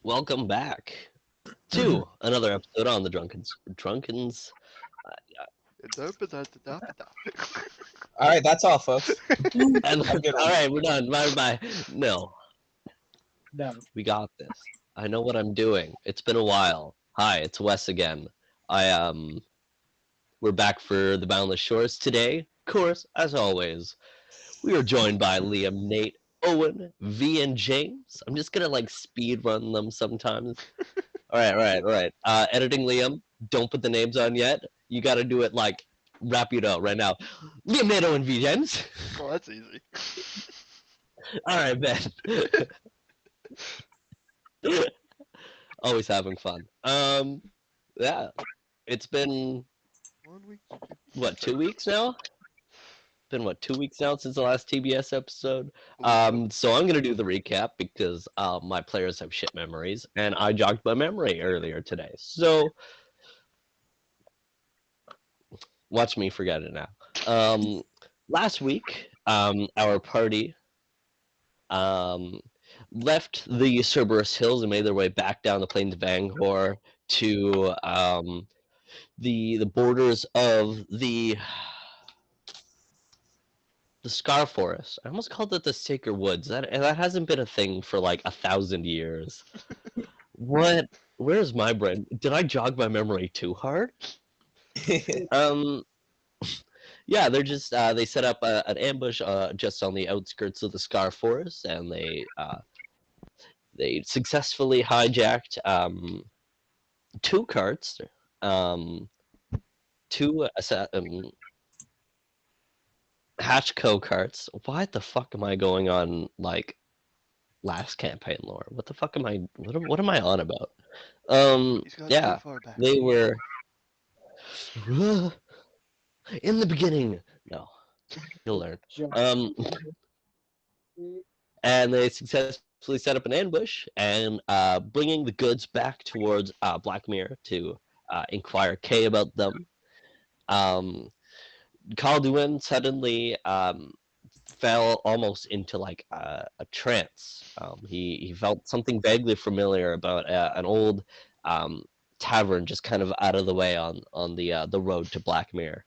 Welcome back to another episode on the Drunkens. All right, that's all, folks. And Have a good all one. right, we're done. Bye. No, No. we got this. I know what I'm doing. It's been a while. Hi, it's Wes again. We're back for the Boundless Shores today. Of course, as always, we are joined by Liam, Nate, Owen, V, and James. I'm just gonna speed run them sometimes. All right. Editing Liam, don't put the names on yet. You got to do it Rapido right now. Liam, Nate, Owen, V, James. Well, that's easy. All right, Ben. Always having fun. Yeah, it's been 1 week. what, 2 weeks now? Been what, 2 weeks now since the last TBS episode. So I'm gonna do the recap because my players have shit memories, and I jogged my memory earlier today. So watch me forget it now. Last week, our party left the Cerberus Hills and made their way back down the plains of Angkor to the borders of the Scar Forest. I almost called it the Sacred Woods. That hasn't been a thing for like 1,000 years. What? Where's my brain? Did I jog my memory too hard? Yeah, they're just they set up an ambush just on the outskirts of the Scar Forest, and they successfully hijacked two carts, two Hatchco carts. Why the fuck am I going on last campaign lore? What the fuck am I? What am I on about? He's gone Yeah, too far back. they were in the beginning. No, you'll learn. And they successfully set up an ambush and bringing the goods back towards Blackmere to inquire Kay about them. Calduin suddenly fell almost into a trance. He felt something vaguely familiar about an old tavern just kind of out of the way on the road to Blackmere.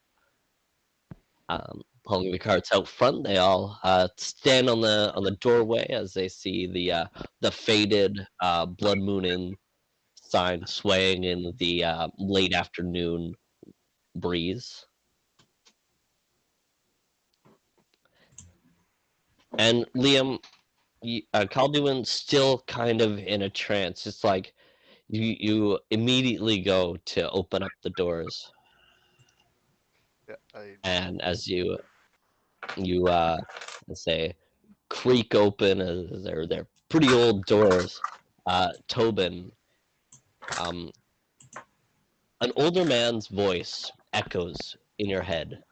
Pulling the carts out front, they all stand on the doorway as they see the faded Bloodmoon Inn sign swaying in the late afternoon breeze. And Liam, Calduin's still kind of in a trance. It's like you immediately go to open up the doors, Yeah, and as you let's say creak open, as they're pretty old doors. Tobin, an older man's voice echoes in your head.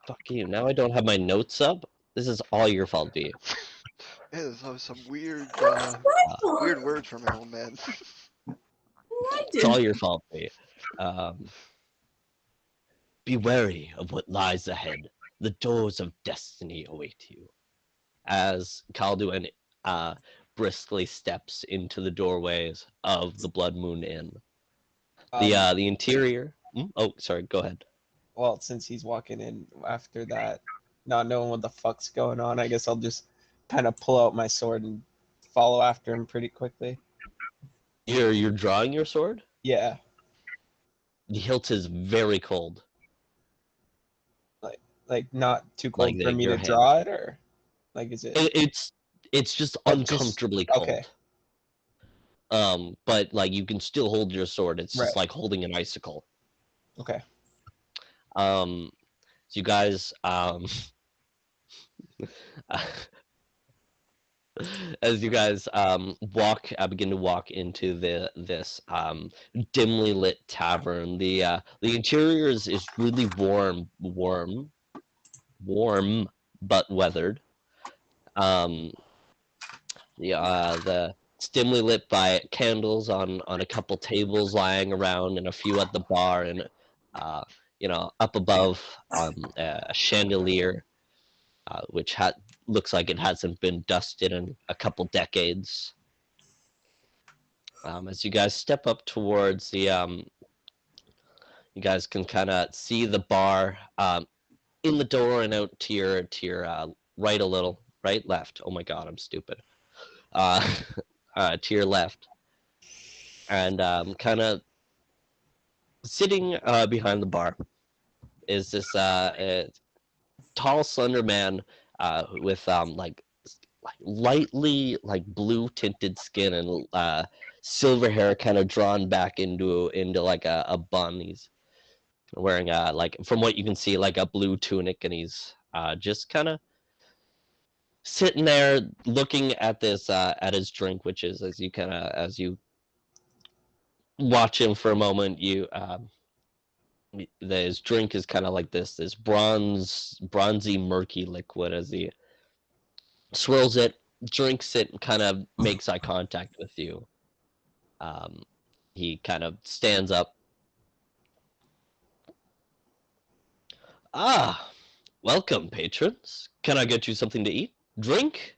Fuck you! Now I don't have my notes up. This is all your fault, V. yeah, there's some weird words from an old man. It's all your fault, V. Be wary of what lies ahead. The doors of destiny await you. As Calduin briskly steps into the doorways of the Bloodmoon Inn. The interior. Oh, sorry. Go ahead. Well, since he's walking in after that, not knowing what the fuck's going on, I guess I'll just kind of pull out my sword and follow after him pretty quickly. You're drawing your sword? Yeah. The hilt is very cold. Like not too cold Like for me your to hand. draw it, or like is it? It's just uncomfortably cold. Okay. But you can still hold your sword. It's just Right. like holding an icicle. Okay. So you guys as you guys begin to walk into this dimly lit tavern. The interior is really warm but weathered. It's dimly lit by candles on a couple tables lying around and a few at the bar, and up above a chandelier which looks like it hasn't been dusted in a couple decades. As you guys step up towards the, you guys can kind of see the bar in the door and out to your right a little, right, left. Oh my God, I'm stupid. Uh, to your left, and kind of sitting behind the bar is this tall, slender man with like lightly like blue tinted skin and silver hair kind of drawn back into like a bun. He's wearing like from what you can see like a blue tunic, and he's just kind of sitting there looking at this at his drink, which is as you watch him for a moment, his drink is kind of like this bronzy murky liquid. As he swirls it, drinks it, and kind of makes eye contact with you. Um, he kind of stands up. Ah, welcome, patrons. Can I get you something to eat? Drink?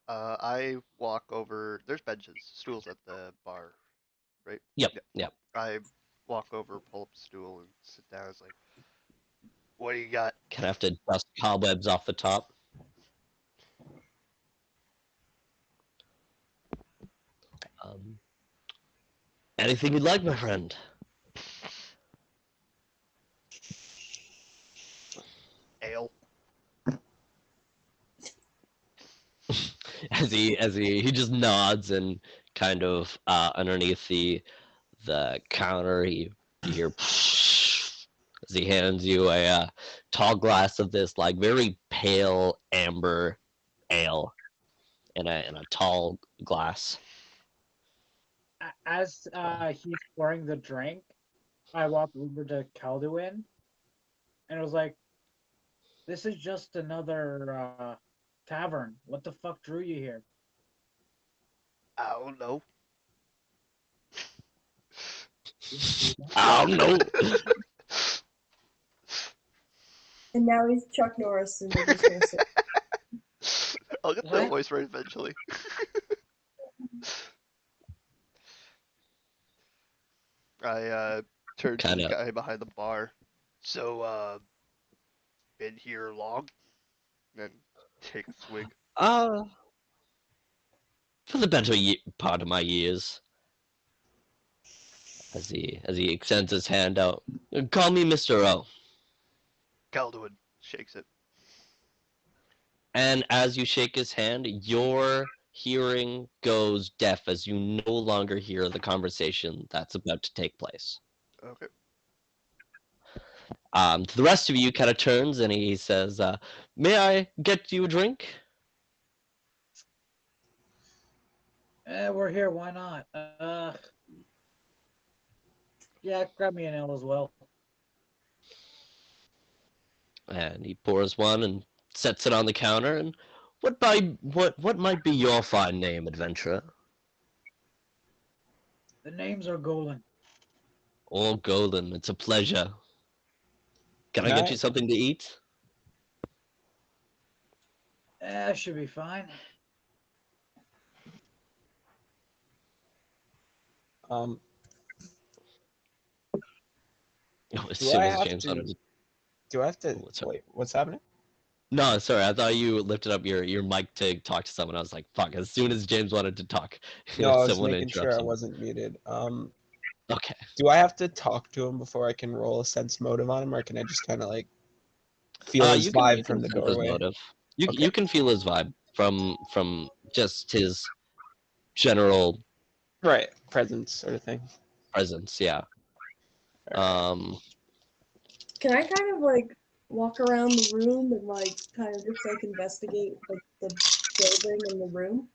I walk over. There's benches, stools at the bar, right? Yep, Yeah. yep. I walk over, pull up a stool, and sit down. It's like, what do you got? Kind of have to dust cobwebs off the top. Um, Anything you'd like, my friend? Ale. He just nods and kind of underneath the counter you hear as he hands you a tall glass of this like very pale amber ale in a tall glass. As he's pouring the drink, I walked over to Calduin, and it was like, "This is just another tavern. What the fuck drew you here?" I don't know. Oh no! And now he's Chuck Norris and we're just gonna say, I'll get that What? voice right eventually. I turn to the Kinda. guy behind the bar. So, been here long? Then take a swig. Uh, for the better part of my years. As he extends his hand out. Call me Mr. O. Calduin shakes it. And as you shake his hand, your hearing goes deaf as you no longer hear the conversation that's about to take place. Okay. The rest of you kind of turns and he says, "May I get you a drink?" We're here. Why not? Yeah, grab me an ale as well. And he pours one and sets it on the counter. And what might be your fine name, adventurer? The names are Golan. Oh, Golden, it's a pleasure. Can I get you something to eat? Should be fine. Oh, as Do soon I as have James to- wanted to... Do I have to Oh, sorry. wait? What's happening? No, sorry, I thought you lifted up your mic to talk to someone. I was like, fuck, as soon as James wanted to talk, No, I was someone making sure I interrupts him. wasn't muted. Okay. Do I have to talk to him before I can roll a sense motive on him, or can I just kind of like feel his You vibe can from the sense his doorway? motive. Okay. You can feel his vibe from just his general Right, presence sort of thing. presence, yeah. can I kind of like walk around the room and like kind of just like investigate like the building and the room?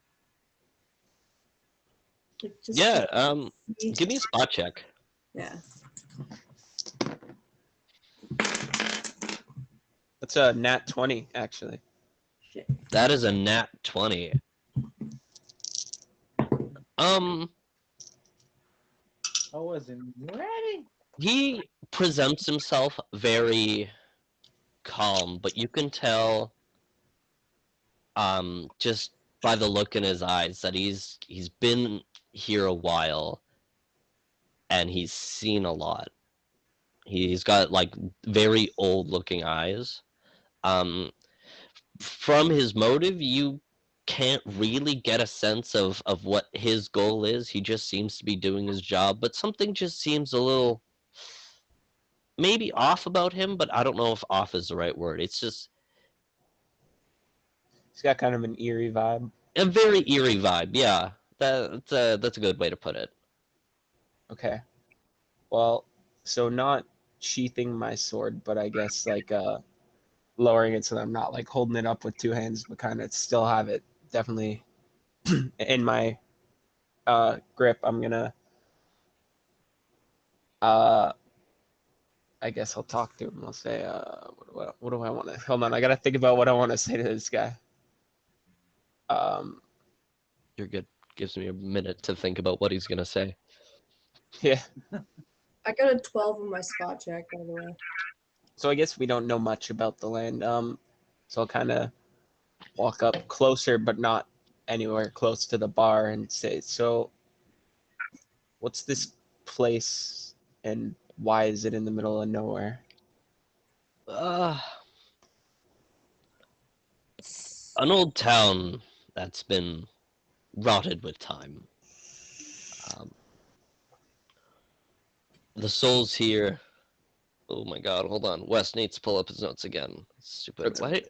Like, just Yeah, to see- give me a spot check. Yeah. That's a nat 20, actually. Shit. That is a nat 20. I wasn't ready. He presents himself very calm, but you can tell just by the look in his eyes that he's been here a while and he's seen a lot. He's got like very old looking eyes. Um, from his motive, you can't really get a sense of what his goal is. He just seems to be doing his job, but something just seems a little maybe off about him, but I don't know if off is the right word. It's just He's got kind of an eerie vibe. a very eerie vibe. Yeah, that's a good way to put it. Okay. Well, so not sheathing my sword, but I guess like lowering it so that I'm not like holding it up with two hands, but kind of still have it definitely in my grip. I'm gonna uh I guess I'll talk to him. I'll say, what do I want to? Hold on, I gotta think about what I want to say to this guy. Um, You're good. Gives me a minute to think about what he's gonna say. yeah. I got a 12 on my spot check, by the way. So I guess we don't know much about the land. So I'll kind of walk up closer, but not anywhere close to the bar, and say, so what's this place, and why is it in the middle of nowhere? Uh, an old town that's been rotted with time. Um, the souls here. Oh my God! Hold on. Wes needs to pull up his notes again. Stupid. Okay. Why?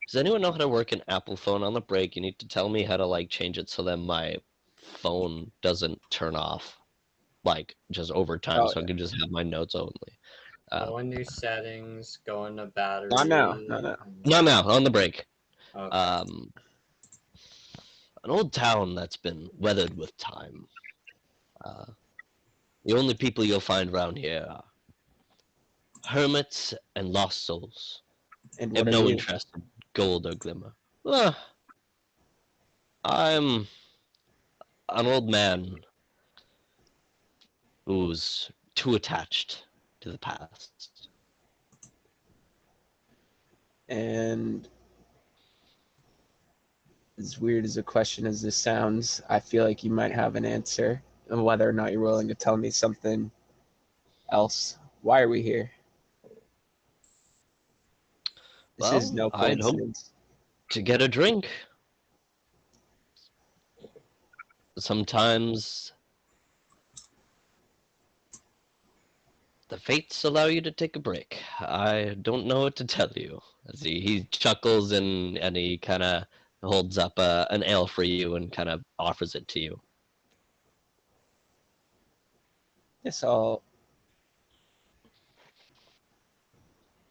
Does anyone know how to work an Apple phone on the break? You need to tell me how to like change it so that my phone doesn't turn off, like just over time, Oh so I yeah. can just have my notes only. Go in your settings, go into battery. Not now. Not now. No, no, on the break. Okay. Um, an old town that's been weathered with time. Uh, the only people you'll find around here are hermits and lost souls. And They have what are no you? interest in gold or glimmer. Ah, I'm an old man who's too attached to the past. And as weird as a question as this sounds, I feel like you might have an answer, and whether or not you're willing to tell me something else. Why are we here? This is Well, no I'd hope coincidence. to get a drink. Sometimes the fates allow you to take a break. I don't know what to tell you. As he chuckles and he kind of holds up an ale for you and kind of offers it to you. Guess I'll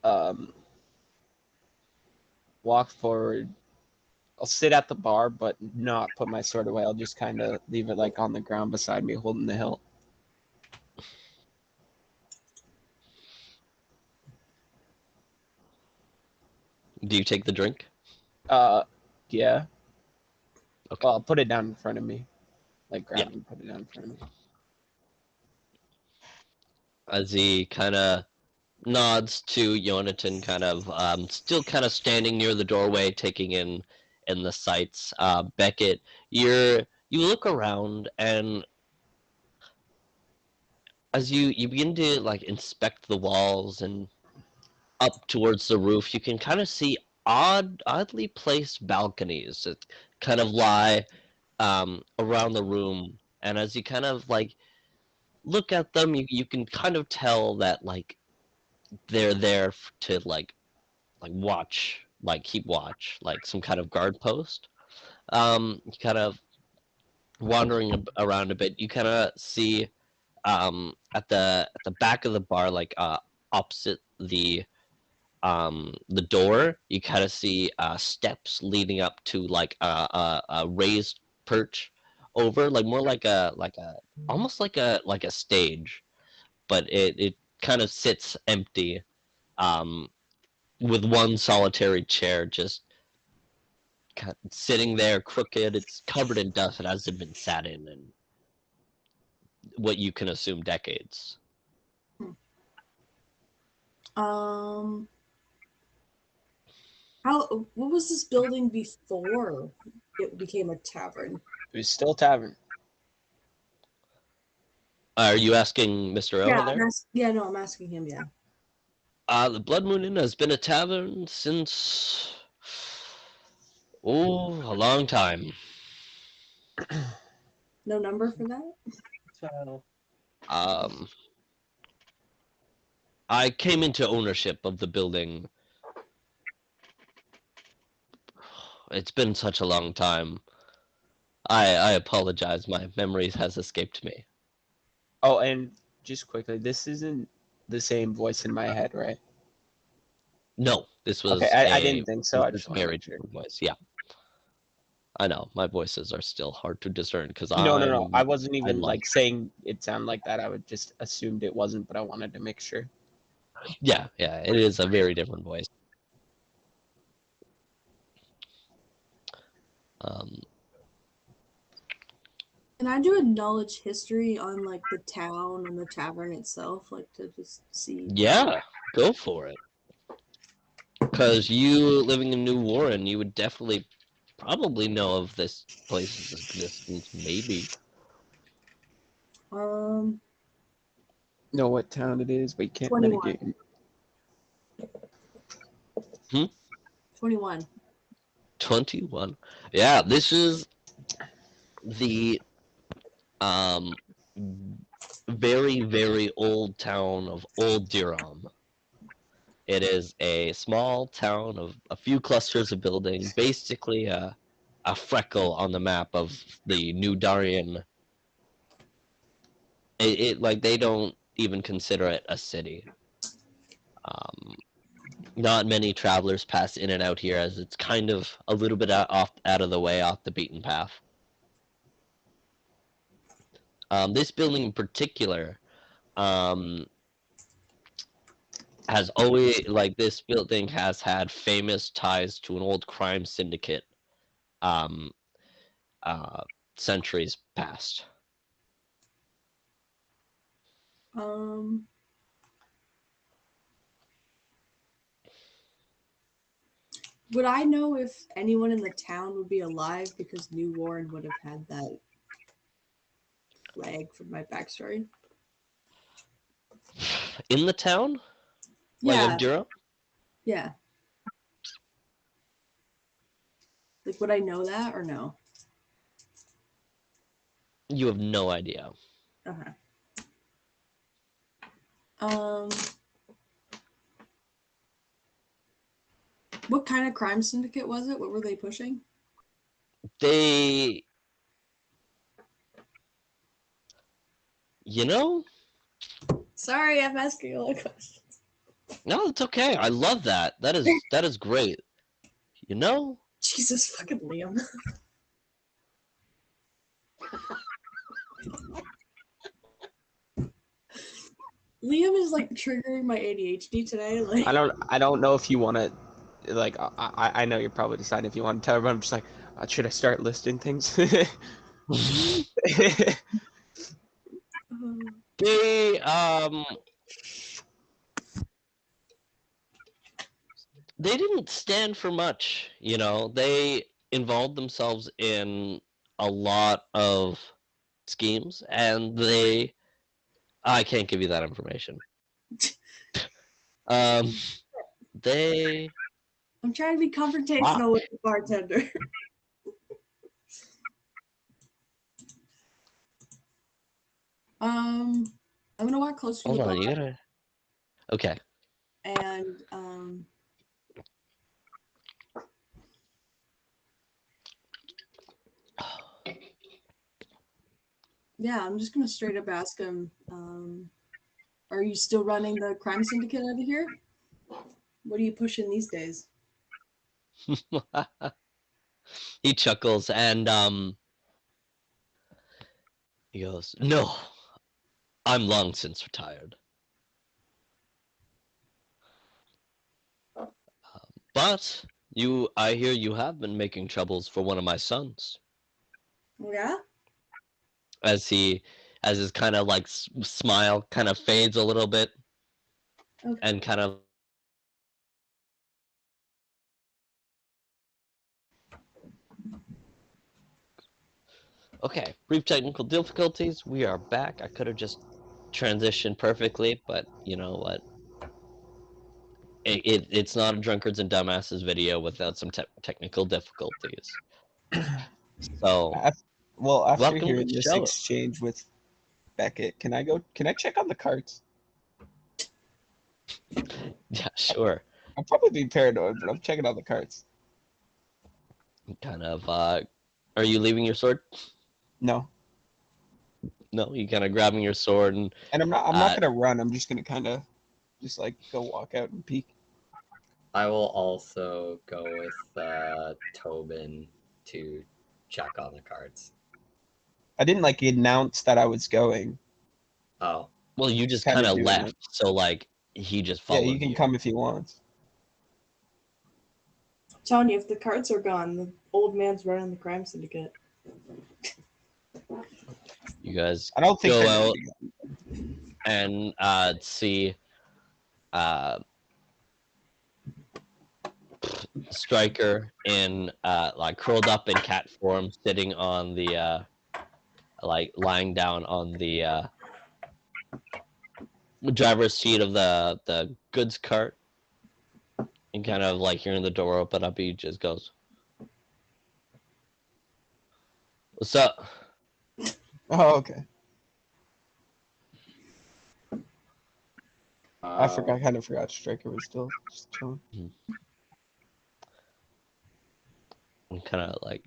um, walk forward. I'll sit at the bar, but not put my sword away. I'll just kind of leave it like on the ground beside me, holding the hilt. Do you take the drink? Uh, yeah. Okay. Well, I'll put it down in front of me, like grab Yeah. it and put it down in front of me. As he kind of nods to Jonathan, kind of still kind of standing near the doorway, taking in the sights. Beckett, you look around, and as you begin to like inspect the walls and up towards the roof, you can kind of see oddly placed balconies that kind of lie around the room. And as you kind of like look at them, you can kind of tell that like they're there to like watch, like keep watch, like some kind of guard post. Kind of wandering around a bit, you kind of see at the back of the bar, like opposite the door, you kind of see steps leading up to like a raised perch over, like more like a almost like a stage, but it kind of sits empty, um, with one solitary chair just sitting there crooked. It's covered in dust. It hasn't been sat in what you can assume decades. Um, What was this building before it became a tavern? It was still a tavern. Are you asking Mr. Yeah, Owen there? I'm asking him. Yeah. The Bloodmoon Inn has been a tavern since a long time. No number for that. So Um, I came into ownership of the building. It's been such a long time. I apologize. My memory has escaped me. Oh, and just quickly, this isn't the same voice in my head, right? No, this Okay, was I didn't think so. I just a want to very make sure. different voice. Yeah, I know. My voices are still hard to discern because No. I wasn't I even love. like saying it sounded like that. I would just assumed it wasn't, but I wanted to make sure. Yeah, it is a very different voice. Um, Can I do a knowledge history on like the town and the tavern itself, like to just see? yeah, go for it. Because you living in New Warren, you would definitely probably know of this place's existence, maybe. Um, Know what town it is, but you can't 21. mitigate. 21. 21. Yeah, this is the um very, very old town of Old Durham. It is a small town of a few clusters of building, basically a freckle on the map of the New Darien. It like they don't even consider it a city. Um, Not many travelers pass in and out here, as it's kind of a little bit out of the way, off the beaten path. This building in particular um, has always this building has had famous ties to an old crime syndicate um, uh, centuries past. Um, would I know if anyone in the town would be alive because New Warren would have had that flag from my backstory? In the town, Yeah, of Durham, yeah. Like, would I know that or no? you have no idea. Okay. Um, what kind of crime syndicate was it? What were they pushing? They, you know, Sorry, I'm asking a lot of questions. no, it's okay. I love that. That is great. You know, Jesus fucking Liam. Liam is like triggering my ADHD today. Like, I don't know if you want to, like, I know you're probably deciding if you want to tell everyone. I'm just like, should I start listing things? they they didn't stand for much. You know, they involved themselves in a lot of schemes, and I can't give you that information. Um, they I'm trying to be confrontational with the bartender. I'm gonna walk close to hold the on. bar You gotta. Okay. and yeah, I'm just gonna straight up ask him, are you still running the crime syndicate out of here? What are you pushing these days? He chuckles and he goes, "No, I'm long since retired. But I hear you have been making troubles for one of my sons." Yeah? As his kind of like smile kind of fades a little bit, Okay. and kind of Okay, brief technical difficulties. We are back. I could have just transitioned perfectly, but you know what? It's not a drunkards and dumbasses video without some technical difficulties. So, Well, after welcome to hearing the this show. exchange with Beckett, can I check on the carts? Yeah, sure. I'll probably be paranoid, but I'm checking on the carts. Kind of, are you leaving your sword? No. No, you kind of grabbing your sword and And I'm not gonna run, I'm just gonna kinda just like go walk out and peek. I will also go with Tobin to check on the cards. I didn't like announce that I was going. Oh, well, you just Kind kind of of doing it. left, so like he just Yeah, he followed can you. come if he wants. Telling you, if the carts are gone, the old man's running the crime syndicate. You guys I don't think go they're gonna out be gone. and see uh, Striker in like curled up in cat form, sitting on the like lying down on the driver's seat of the goods cart, and kind of like hearing the door open up, he just goes, "What's up?" Oh, okay. I um, kind of forgot Striker was still just chilling. And kind of like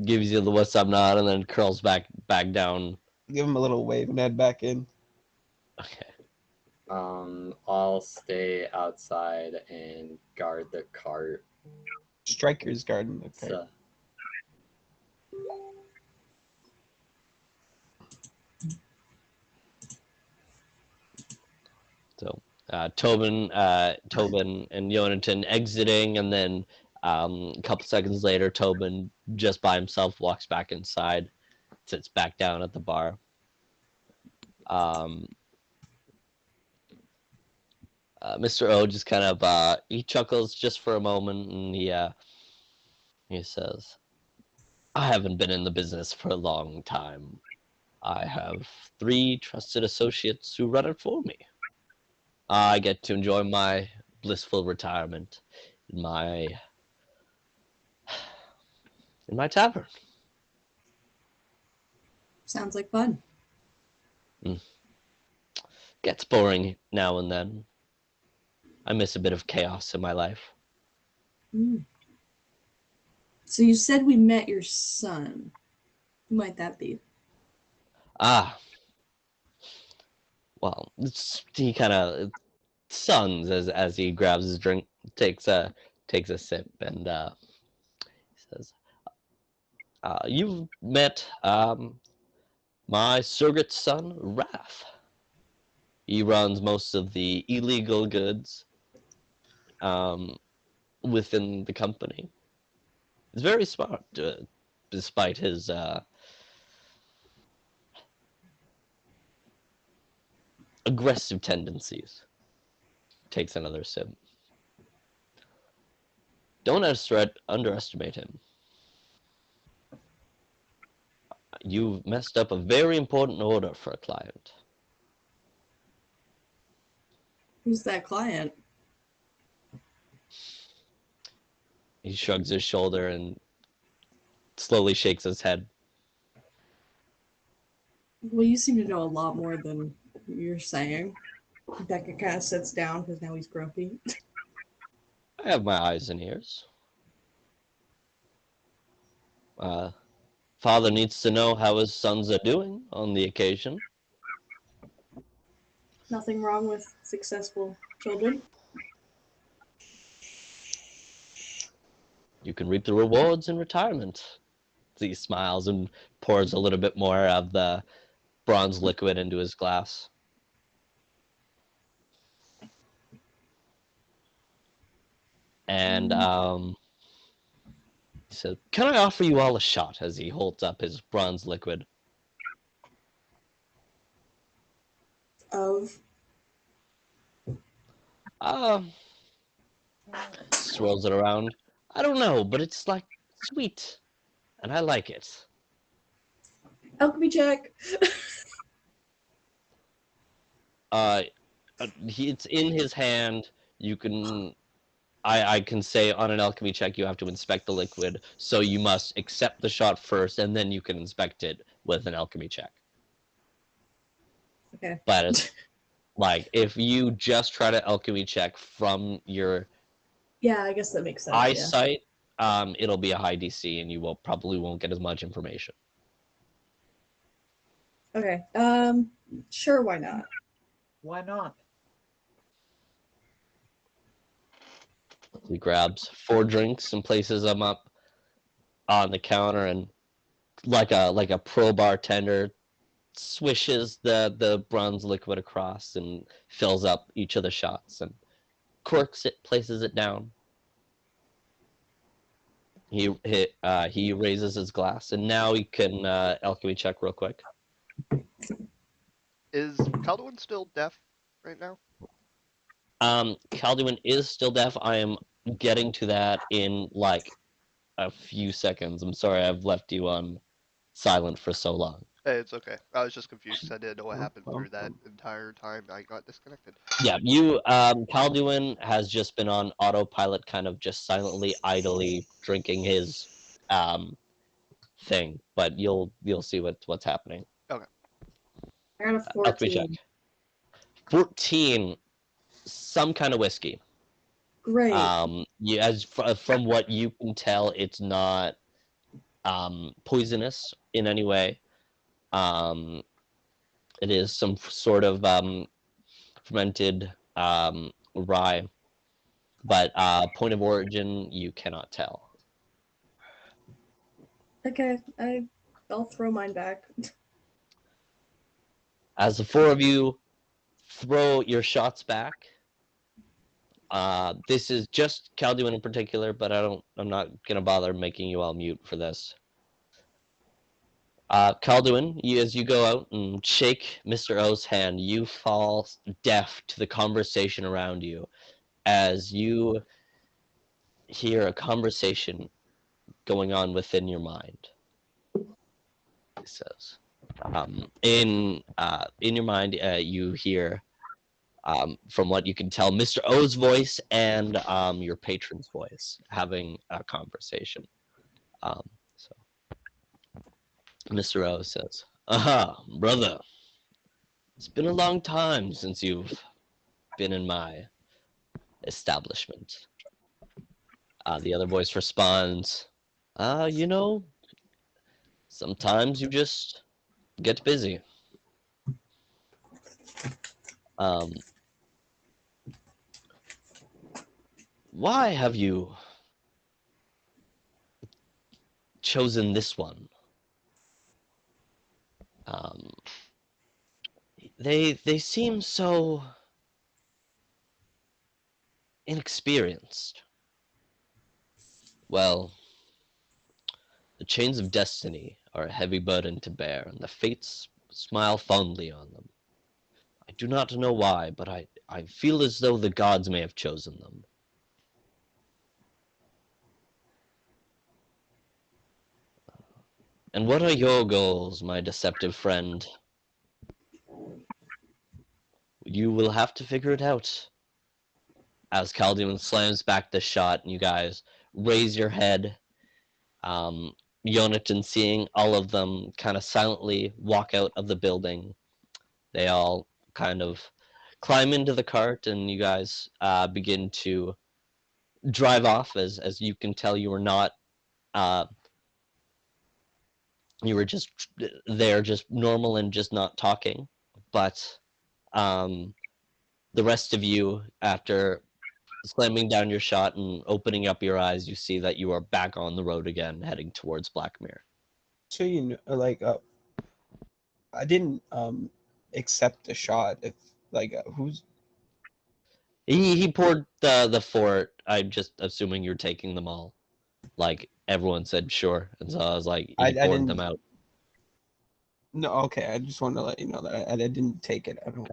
gives you the "what's up" nod, and then curls back down. Give him a little wave and head back in. Okay. I'll stay outside and guard the cart. Striker's guarding the cart. So, So Tobin and Yonatan exiting, and then a couple seconds later, Tobin just by himself walks back inside, sits back down at the bar. Mr. O just kind of he chuckles just for a moment, and he says, "I haven't been in the business for a long time. I have 3 trusted associates who run it for me. I get to enjoy my blissful retirement in my tavern." Sounds like fun. Gets boring now and then. I miss a bit of chaos in my life. Mm. So you said we met your son. Who might that be? Ah, well, he kind of suns as he grabs his drink, takes a sip, and he says, "You've met my surrogate son, Wrath. He runs most of the illegal goods um, within the company. He's very smart, despite his aggressive tendencies." Takes another sip. "Don't underestimate him. You've messed up a very important order for a client." Who's that client? He shrugs his shoulder and slowly shakes his head. Well, you seem to know a lot more than you're saying. Becca kind of sits down because now he's grumpy. "I have my eyes and ears. Father needs to know how his sons are doing on the occasion. Nothing wrong with successful children. You can reap the rewards in retirement." He smiles and pours a little bit more of the bronze liquid into his glass. And he said, "Can I offer you all a shot?" as he holds up his bronze liquid. Of Um, Swirls it around. "I don't know, but it's like sweet. and I like it. Alchemy check. It's in his hand. You can. I can say on an alchemy check you have to inspect the liquid, so you must accept the shot first, and then you can inspect it with an alchemy check. Okay. But it's like if you just try to alchemy check from your Yeah, I guess that makes sense. eyesight, it'll be a high DC, and you probably won't get as much information. Yeah. Okay. Sure. Why not? Why not? He grabs 4 drinks and places them up on the counter, and like a pro bartender, swishes the bronze liquid across and fills up each of the shots and corks it, places it down. He raises his glass, and now he can alchemy check real quick. Is Calduin still deaf right now? Calduin is still deaf. I am getting to that in like a few seconds. I'm sorry I've left you on silent for so long. Hey, it's okay. I was just confused because I didn't know what happened through that entire time I got disconnected. Yeah, Calduin has just been on autopilot, kind of just silently, idly drinking his thing. But you'll see what's happening. Okay. I got a Alchemy check. 14. 14, some kind of whiskey. Great. From what you can tell, it's not poisonous in any way. It is some sort of fermented rye, but point of origin you cannot tell. Okay. I'll throw mine back. As the 4 of you throw your shots back, this is just Calduin in particular, but I'm not gonna bother making you all mute for this. Calduin, as you go out and shake Mr. O's hand, you fall deaf to the conversation around you as you hear a conversation going on within your mind. He says, in your mind, you hear, from what you can tell, Mr. O's voice and your patron's voice having a conversation. So Mr. O says, "Aha, brother, it's been a long time since you've been in my establishment." The other voice responds, you know, sometimes you just get busy. Um, why have you chosen this one? They seem so inexperienced. Well, the chains of destiny are a heavy burden to bear, and the fates smile fondly on them. I do not know why, but I feel as though the gods may have chosen them. And what are your goals, my deceptive friend? You will have to figure it out. As Caldeon slams back the shot, and you guys raise your head, Yonatan, seeing all of them kind of silently walk out of the building, they all kind of climb into the cart, and you guys begin to drive off. As you can tell, you were not you were just there, just normal and just not talking. But the rest of you, after slamming down your shot and opening up your eyes, you see that you are back on the road again, heading towards Blackmere. So you know, like, I didn't accept the shot. If like, who's He poured the fort. I'm just assuming you're taking them all. Like everyone said, sure, and so I was like, I he poured didn't. them out. No, okay. I just wanted to let you know that I didn't take it. I don't.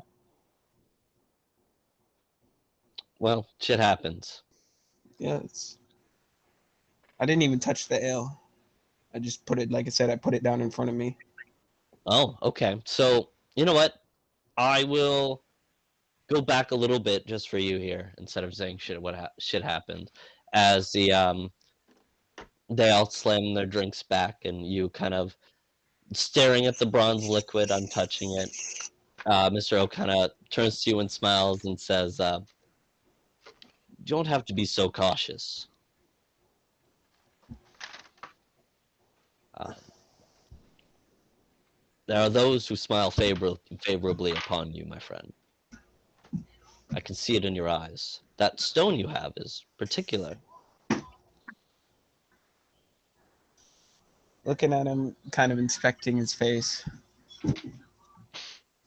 Well, shit happens. Yeah, it's. I didn't even touch the ale. I just put it, like I said, I put it down in front of me. Oh, okay. So you know what? I will go back a little bit just for you here, instead of saying shit happened, as they all slam their drinks back, and you kind of staring at the bronze liquid, untouching it. Mr. O kind of turns to you and smiles and says, "You don't have to be so cautious. Um, there are those who smile favorably upon you, my friend. I can see it in your eyes. That stone you have is particular." Looking at him, kind of inspecting his face.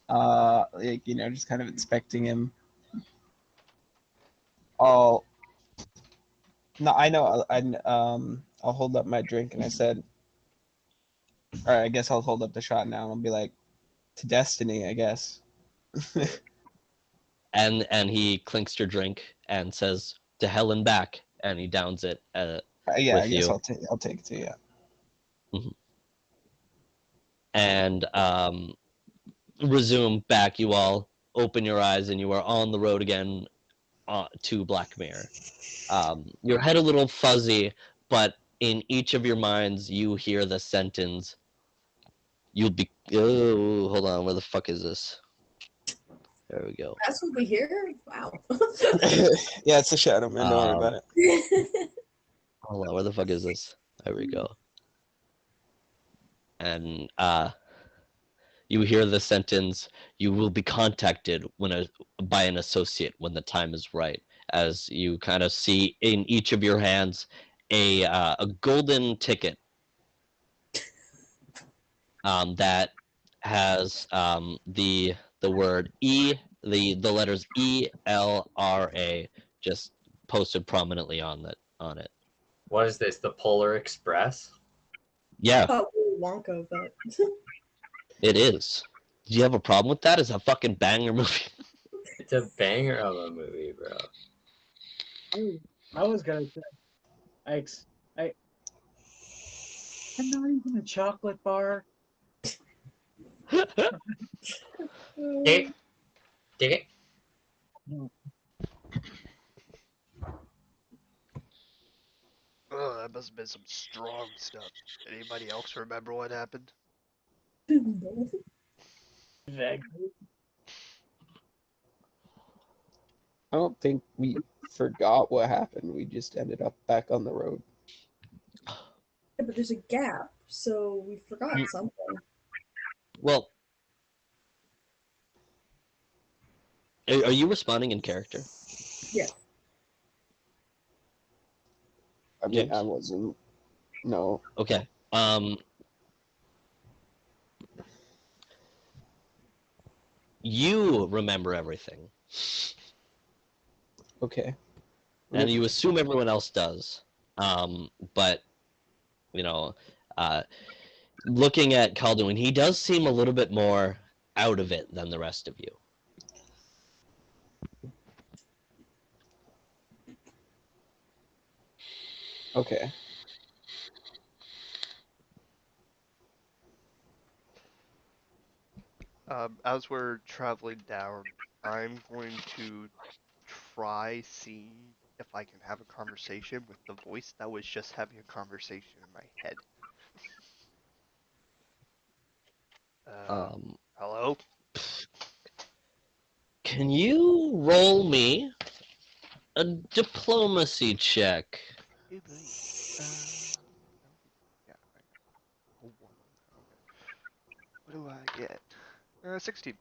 Like, just kind of inspecting him. I'll no, I know. I'll hold up my drink, and I said, all right, I guess I'll hold up the shot now, and I'll be like, to destiny, I guess. And he clinks your drink and says, "To hell and back," and he downs it Yeah, I with guess you. I'll take it too. Yeah. Mhm. And resume back. You all open your eyes, and you are on the road again to Black Mirror. Your head a little fuzzy, but in each of your minds, you hear the sentence, "You'll be." Oh, hold on. Where the fuck is this? There we go. That's what we hear? Wow. Yeah, it's a shadow, man. Don't worry about it. Hold on. Where the fuck is this? There we go. And you hear the sentence, "You will be contacted by an associate when the time is right," as you kind of see in each of your hands a golden ticket that has the word the letters ELRA just posted prominently on it. What is this? The Polar Express? Yeah, Thought Willy Wonka, but it is. Do you have a problem with that? It's a fucking banger movie. It's a banger of a movie, bro. I was gonna say, I, I'm not even a chocolate bar. Dig it. Dig it. Oh, that must have been some strong stuff. Anybody else remember what happened? Vaguely. I don't think we forgot what happened. We just ended up back on the road. yeah, but there's a gap, so we forgot Mm. something. Well, are you responding in character, Yeah. I mean, James? I wasn't. No. Okay. You remember everything, Okay. and you assume everyone else does. But you know, uh, looking at Calduin, he does seem a little bit more out of it than the rest of you. Okay. As we're traveling down, I'm going to try seeing if I can have a conversation with the voice that was just having a conversation in my head. Um, Hello? can you roll me a diplomacy check? Hey, buddy. Yeah, I got a 1 on that. Okay. What do I get? 16.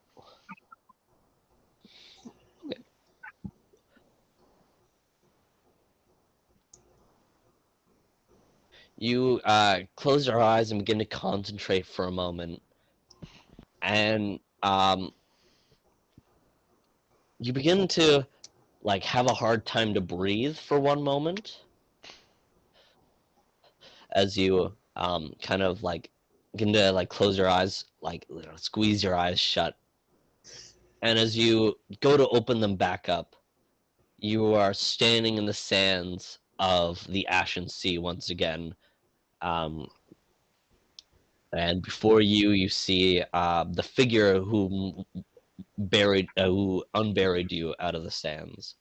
You close your eyes and begin to concentrate for a moment, and you begin to like have a hard time to breathe for one moment as you kind of like begin to like close your eyes, like squeeze your eyes shut, and as you go to open them back up, you are standing in the sands of the Ashen Sea once again, um, And before you, you see the figure who unburied you out of the sands.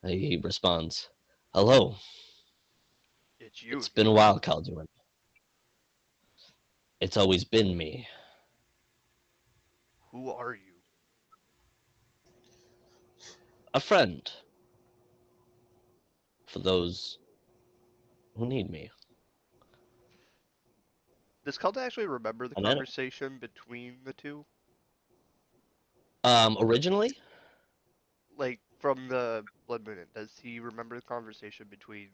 He responds, "Hello. It's you It's been a again. while, Calduin. It's always been me. Who are you? A friend. For those who need me." Does Kelda actually remember the And then, conversation between the two? originally, Like from the Bloodmoon Inn, does he remember the conversation between?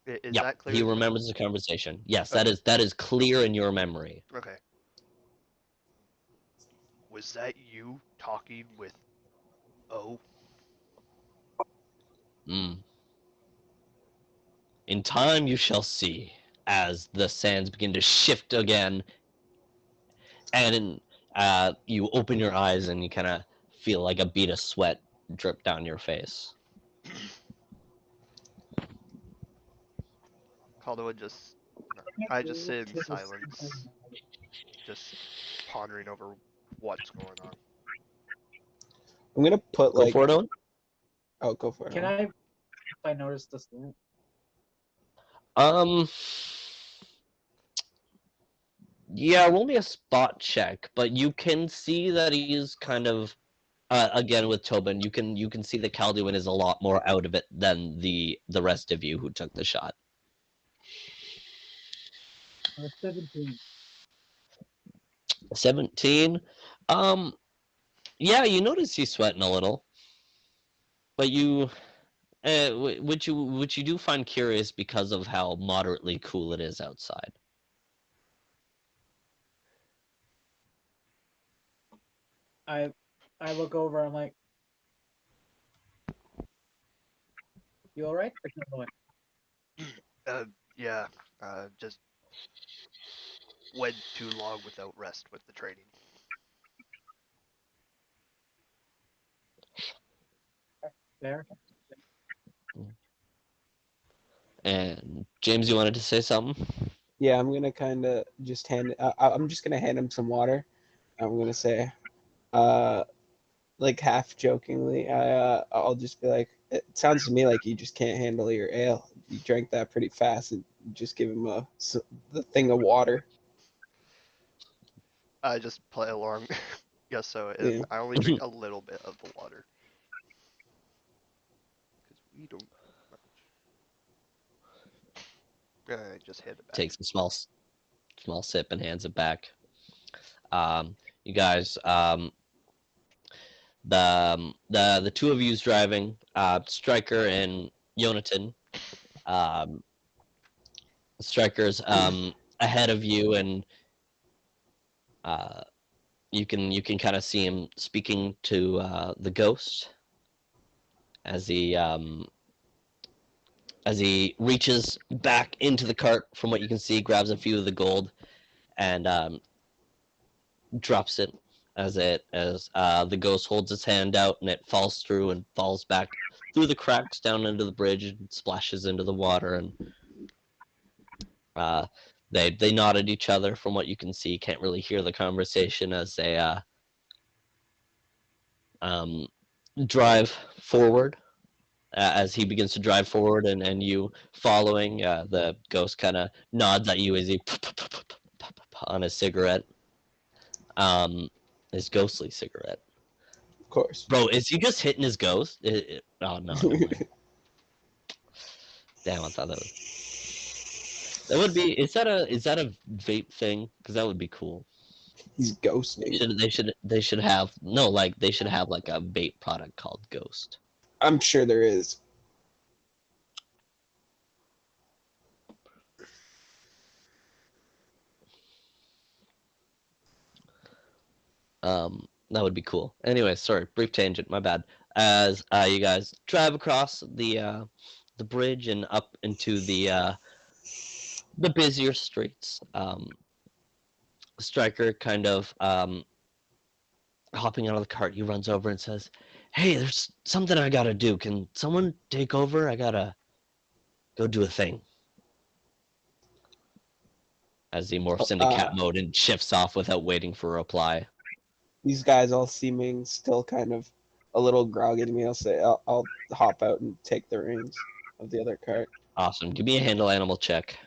Is yep, that clear he to him? remembers the conversation. Yes, Okay. that is clear in your memory. Okay. Was that you talking with O? Mm. In time you shall see, as the sands begin to shift again, and you open your eyes and you kind of feel like a bead of sweat drip down your face. Calda would just probably just sit in silence, just pondering over what's going on. I'm gonna put Go like. for it, Owen. Oh, go for it. Can I, if I notice this? Um, yeah, roll me a spot check, but you can see that he's kind of again with Tobin. You can see that Calduin is a lot more out of it than the rest of you who took the shot. 17. 17. Um, yeah, you notice he's sweating a little, but which you do find curious because of how moderately cool it is outside. I I look over. I'm like, you all right? Or keep going? Yeah. Just went too long without rest with the training. There. And James, you wanted to say something? Yeah, I'm gonna kind of just hand. I'm just gonna hand him some water. I'm gonna say, uh, like half jokingly, I'll just be like, it sounds to me like you just can't handle your ale. You drank that pretty fast, and just give him the thing of water. I just play along. Yes, so Yeah. I only drink a little bit of the water because we don't much. I just hand it back. Takes a small sip and hands it back. You guys, the two of you's driving, Striker and Yonatan. Um, Striker's ahead of you, and uh, you can kind of see him speaking to the ghost as he reaches back into the cart. From what you can see, grabs a few of the gold and drops it as the ghost holds its hand out, and it falls through and falls back through the cracks down into the bridge and splashes into the water. And uh, they nod at each other. From what you can see, can't really hear the conversation as they um, drive forward. As he begins to drive forward, and you following, the ghost kind of nods at you as he on his cigarette, his ghostly cigarette. Of course. Bro, is he just hitting his ghost? Oh no, never mind. Damn, I thought that would be. Is that a vape thing? Because that would be cool. He's ghosting. They should have no, like they should have like a vape product called Ghost. I'm sure there is. That would be cool. Anyway, sorry, brief tangent, my bad. As you guys drive across the bridge and up into the busier streets, Striker kind of hopping out of the cart, he runs over and says, "Hey, there's something I gotta do. Can someone take over? I gotta go do a thing." as he morphs into cat mode and shifts off without waiting for a reply. These guys all seeming still kind of a little groggy to me. I'll hop out and take the reins of the other cart. Awesome. Give me a handle animal check.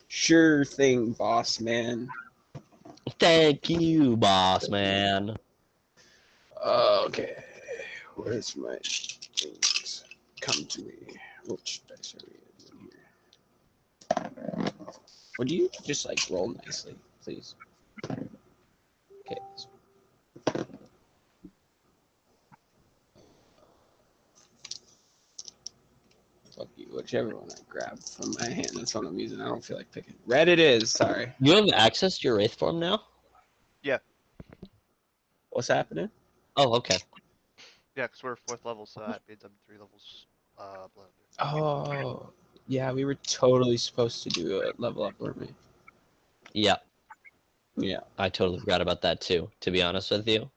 Sure thing, boss man. Thank you, boss man. Okay, where's my things? Come to me. Which dice are we in here? Would you just like roll nicely, please? Okay. Fuck you, whichever one I grab from my hand. That's what I'm using. I don't feel like picking. Red it is. Sorry. You have access to your wraith form now? Yeah. What's happening? Oh, okay. Yeah, because we're 4th level, so that means I'm 3 levels below. Oh, yeah, we were totally supposed to do a level up, weren't we? Yeah, Yeah. I totally forgot about that too, to be honest with you.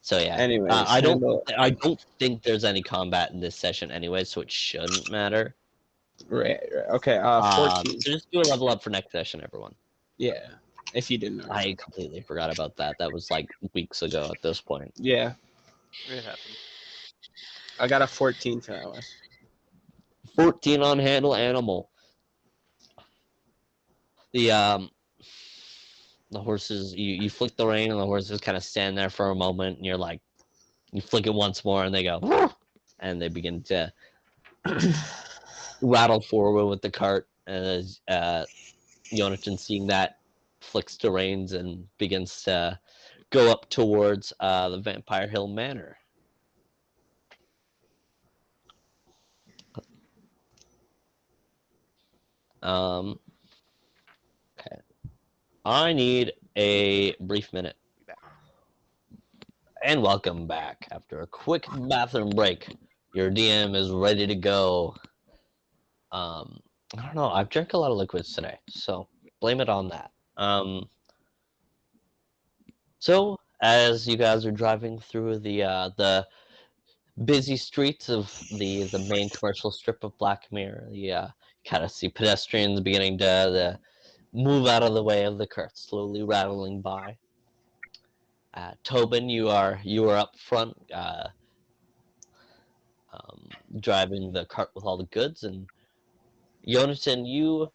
So yeah. Anyways, I don't think there's any combat in this session anyway, so it shouldn't matter. Right. Okay. 14. So just do a level up for next session, everyone. Yeah. If you didn't know. I completely forgot about that. That was like weeks ago at this point. Yeah. It happens. I got a 14 for that one. 14 on handle animal. The horses, you flick the rein and the horses kind of stand there for a moment, and you're like, you flick it once more and they go, and they begin to rattle forward with the cart. And as Jonathan, seeing that, flicks the reins and begins to go up towards the Vampire Hill Manor. Okay. I need a brief minute. Be back. And welcome back. After a quick bathroom break, your DM is ready to go. I don't know. I've drank a lot of liquids today, so blame it on that. So as you guys are driving through the busy streets of the main commercial strip of Black Mirror, you kind of see pedestrians beginning to move out of the way of the cart, slowly rattling by. Tobin, you are up front, driving the cart with all the goods, and Jonathan, you've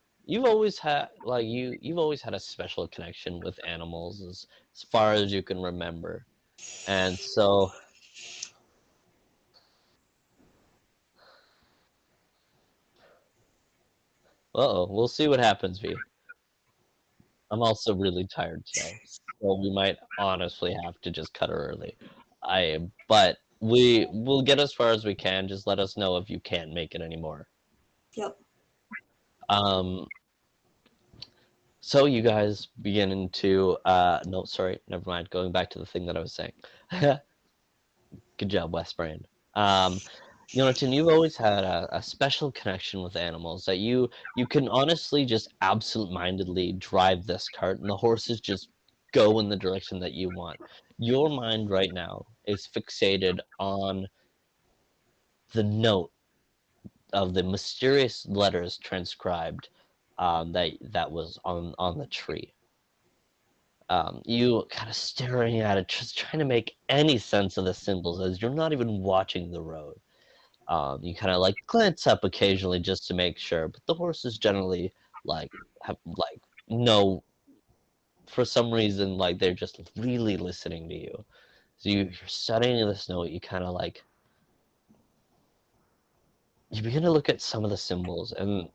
always had you've always had a special connection with animals as far as you can remember, and so. We'll see what happens, V. I'm also really tired today, so we might honestly have to just cut early. But we'll get as far as we can. Just let us know if you can't make it anymore. Yep. So you guys begin to no, sorry, never mind. Going back to the thing that I was saying. Good job, West Brain. Jonathan, you've always had a special connection with animals that you can honestly just absent-mindedly drive this cart and the horses just go in the direction that you want. Your mind right now is fixated on the note of the mysterious letters transcribed that was on the tree. You kind of staring at it, just trying to make any sense of the symbols as you're not even watching the road. You kind of like glance up occasionally just to make sure, but the horses generally have no, for some reason, like they're just really listening to you. So you're studying this note. You kind of like you begin to look at some of the symbols, and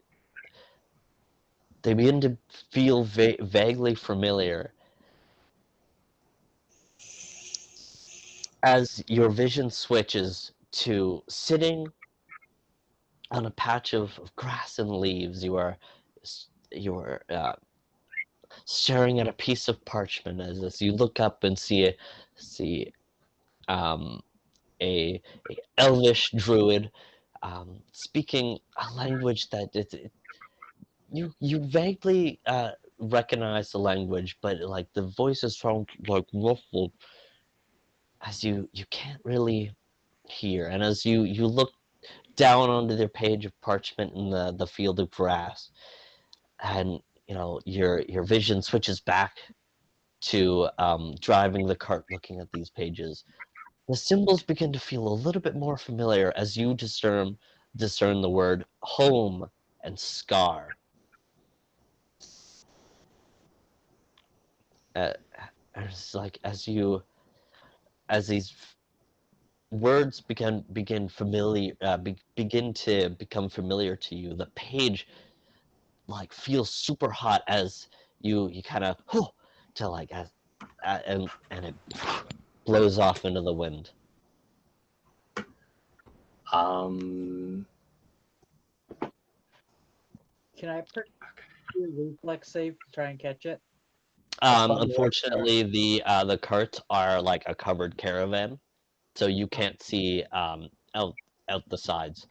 they begin to feel vaguely familiar as your vision switches to sitting on a patch of grass and leaves. You are staring at a piece of parchment as you look up and see um, a elvish druid speaking a language that you vaguely recognize the language, but like the voices sound like muffled as you can't really hear. And as you look down onto their page of parchment in the field of grass, and your vision switches back to driving the cart, looking at these pages. The symbols begin to feel a little bit more familiar as you discern the word home and scar. Uh, it's like as these words begin to become familiar to you. The page like feels super hot as you kind of to like and it blows off into the wind. Um. Can I do a reflex save to try and catch it? Unfortunately, the carts are like a covered caravan, so you can't see out the sides.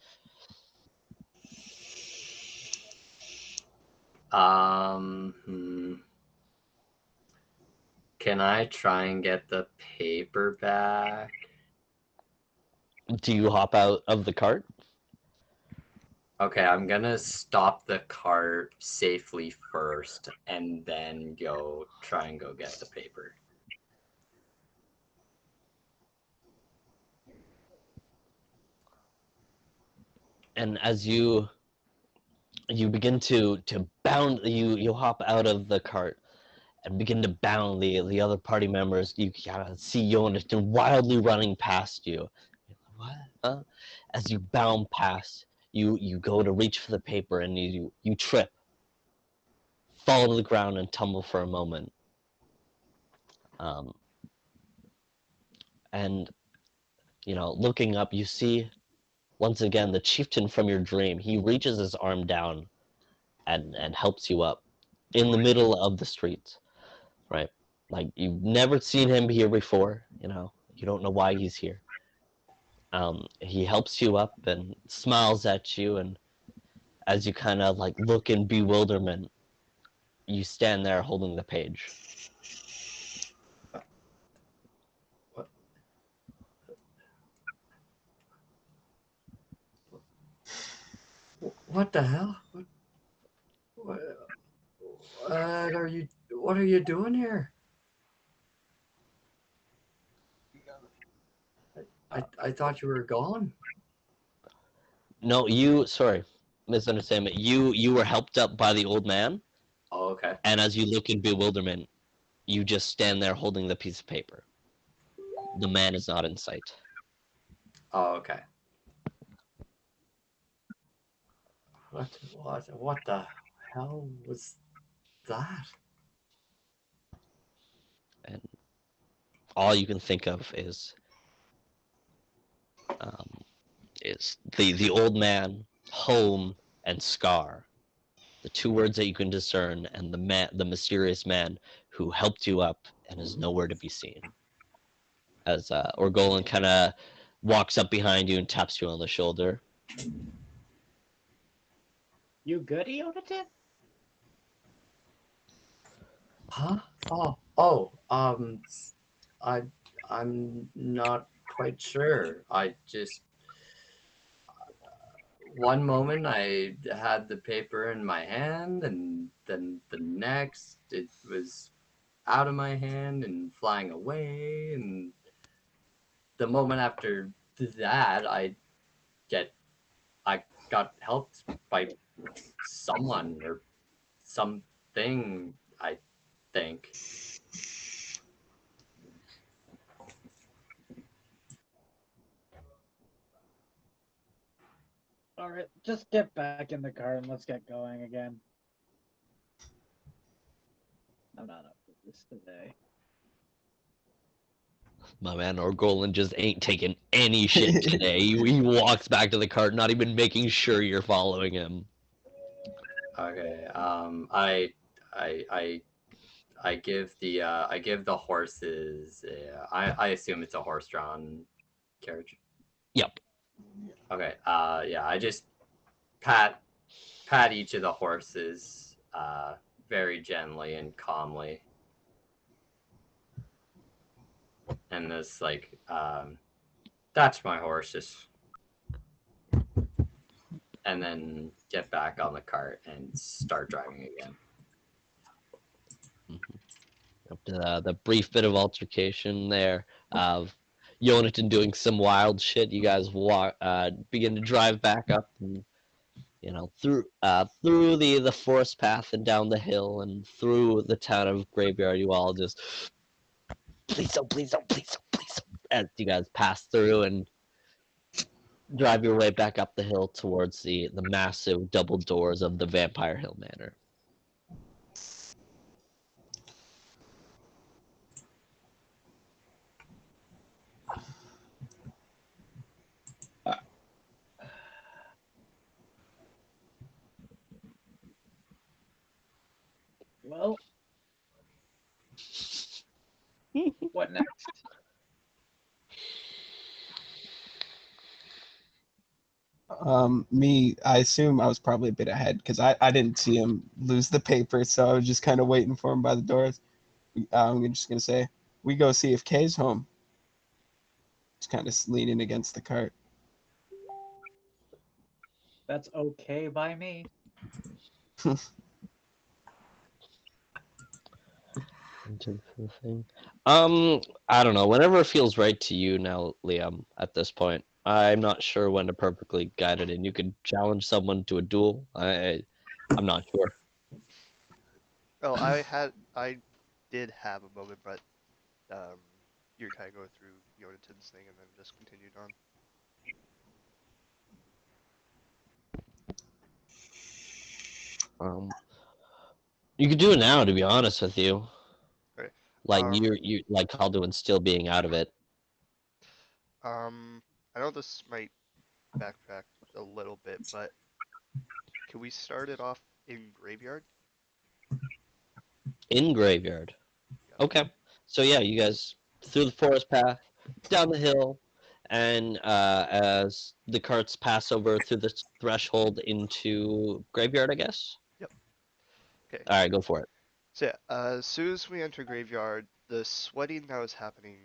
Hmm. Can I try and get the paper back? Do you hop out of the cart? Okay, I'm gonna stop the cart safely first, and then try and go get the paper. And as you begin to bound, you hop out of the cart and begin to bound the other party members. You kind of see Jonas wildly running past you. What? Huh? As you bound past, you go to reach for the paper and you trip, fall to the ground and tumble for a moment. Um, and looking up, you see once again the chieftain from your dream. He reaches his arm down and helps you up in the middle of the streets, right? Like you've never seen him here before. You don't know why he's here. He helps you up and smiles at you, and as you kind of like look in bewilderment, you stand there holding the page. What? What the hell? What, what are you doing here? I thought you were gone. No, sorry, misunderstanding. You were helped up by the old man, Oh, okay. and as you look in bewilderment, you just stand there holding the piece of paper. The man is not in sight. Oh, okay. What the hell was that? And all you can think of um, is the old man, home, and scar. The two words that you can discern, and the mysterious man who helped you up and is nowhere to be seen. As Orgolan kind of walks up behind you and taps you on the shoulder. You good, Eonatin? Huh? I I'm not quite sure. I just one moment I had the paper in my hand, and then the next it was out of my hand and flying away, and the moment after that get I got helped by someone or something, I think. All right, just get back in the car and let's get going again. I'm not up for this today. My man Orgolan just ain't taking any shit today. He walks back to the cart, not even making sure you're following him. Okay. I I I give the horses. I assume it's a horse-drawn carriage. Yep. Okay. Yeah. I just pat pat each of the horses, very gently and calmly, and this like, that's my horses. and then get back on the cart and start driving again. After the brief bit of altercation there of Yonatan doing some wild shit, you guys begin to drive back up and through the forest path and down the hill and through the town of Graveyard. You all just please don't, please don't, please don't, please don't, as you guys pass through and drive your way back up the hill towards the massive double doors of the Vampire Hill Manor. Well, what next? I assume I was probably a bit ahead because I didn't see him lose the paper, so I was just kind of waiting for him by the doors. I'm just gonna say, we go see if Kay's home. Just kind of leaning against the cart. That's okay by me. Into the thing. I don't know. Whenever it feels right to you now, Liam, at this point. I'm not sure when to perfectly guide it in. You could challenge someone to a duel. I'm not sure. Oh, I did have a moment, but you're kind of going through Yonatan's thing and then just continued on. You could do it now, to be honest with you. Okay. Like you like Calduin still being out of it. I know this might backtrack a little bit, but can we start it off in Graveyard? In Graveyard. Yeah. Okay. So yeah, you guys through the forest path, down the hill, and as the carts pass over through the threshold into Graveyard, I guess. Yep. Okay. All right, go for it. So yeah, as soon as we enter Graveyard, the sweating that was happening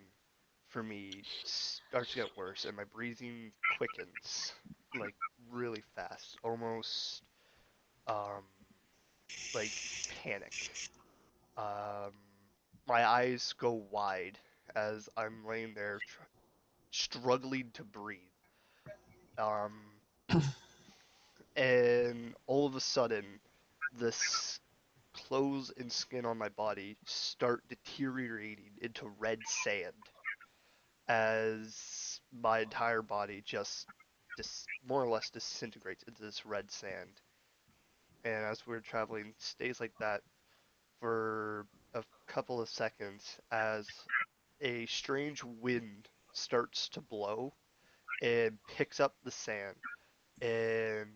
for me starts to get worse, and my breathing quickens like really fast, almost um like panic. Um, my eyes go wide as I'm laying there struggling to breathe. Um, and all of a sudden, this clothes and skin on my body start deteriorating into red sand as my entire body just more or less disintegrates into this red sand. And as we're traveling, stays like that for a couple of seconds as a strange wind starts to blow and picks up the sand, and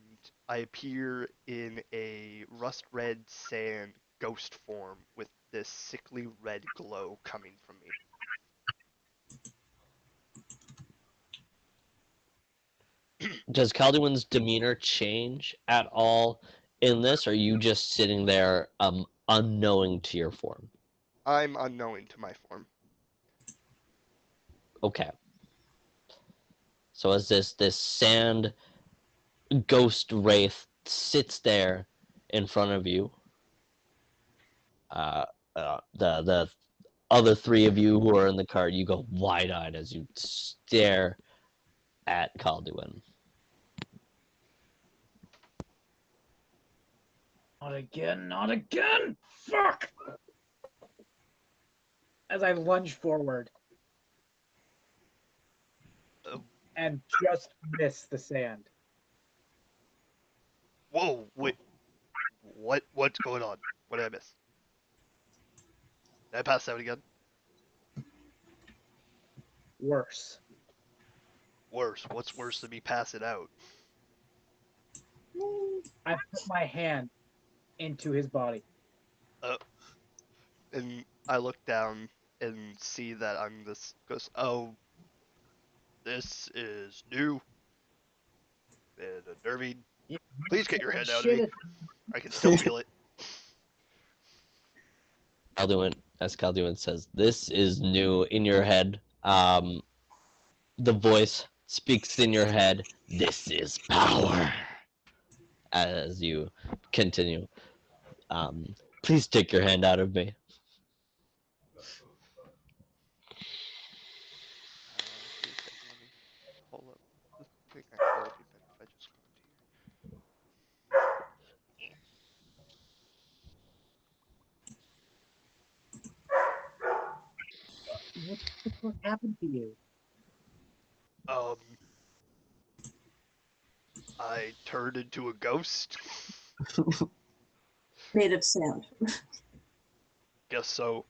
I appear in a rust red sand ghost form with this sickly red glow coming from me. Does Calduin's demeanor change at all in this, or are you just sitting there unknowing to your form? I'm unknowing to my form. Okay. So as this sand ghost wraith sits there in front of you, the other three of you who are in the cart, you go wide-eyed as you stare at Calduin. Not again, not again! Fuck! As I lunge forward Oh, and just miss the sand. whoa, wait, what's going on? What did I miss? Did I pass out again? Worse. Worse. What's worse than me passing out? I put my hand into his body. And I look down and see that I'm this goes, oh, this is new and unnerving. Please get your hand out of me. Shit, I can still feel it. Calduin says, "This is new in your head." The voice speaks in your head. This is power. as you continue. Please take your hand out of me. Give me a second. Let me pull up the thing I told you that if I just go into What the fuck happened to you? here. I turned into a ghost. Made of sand. Guess so.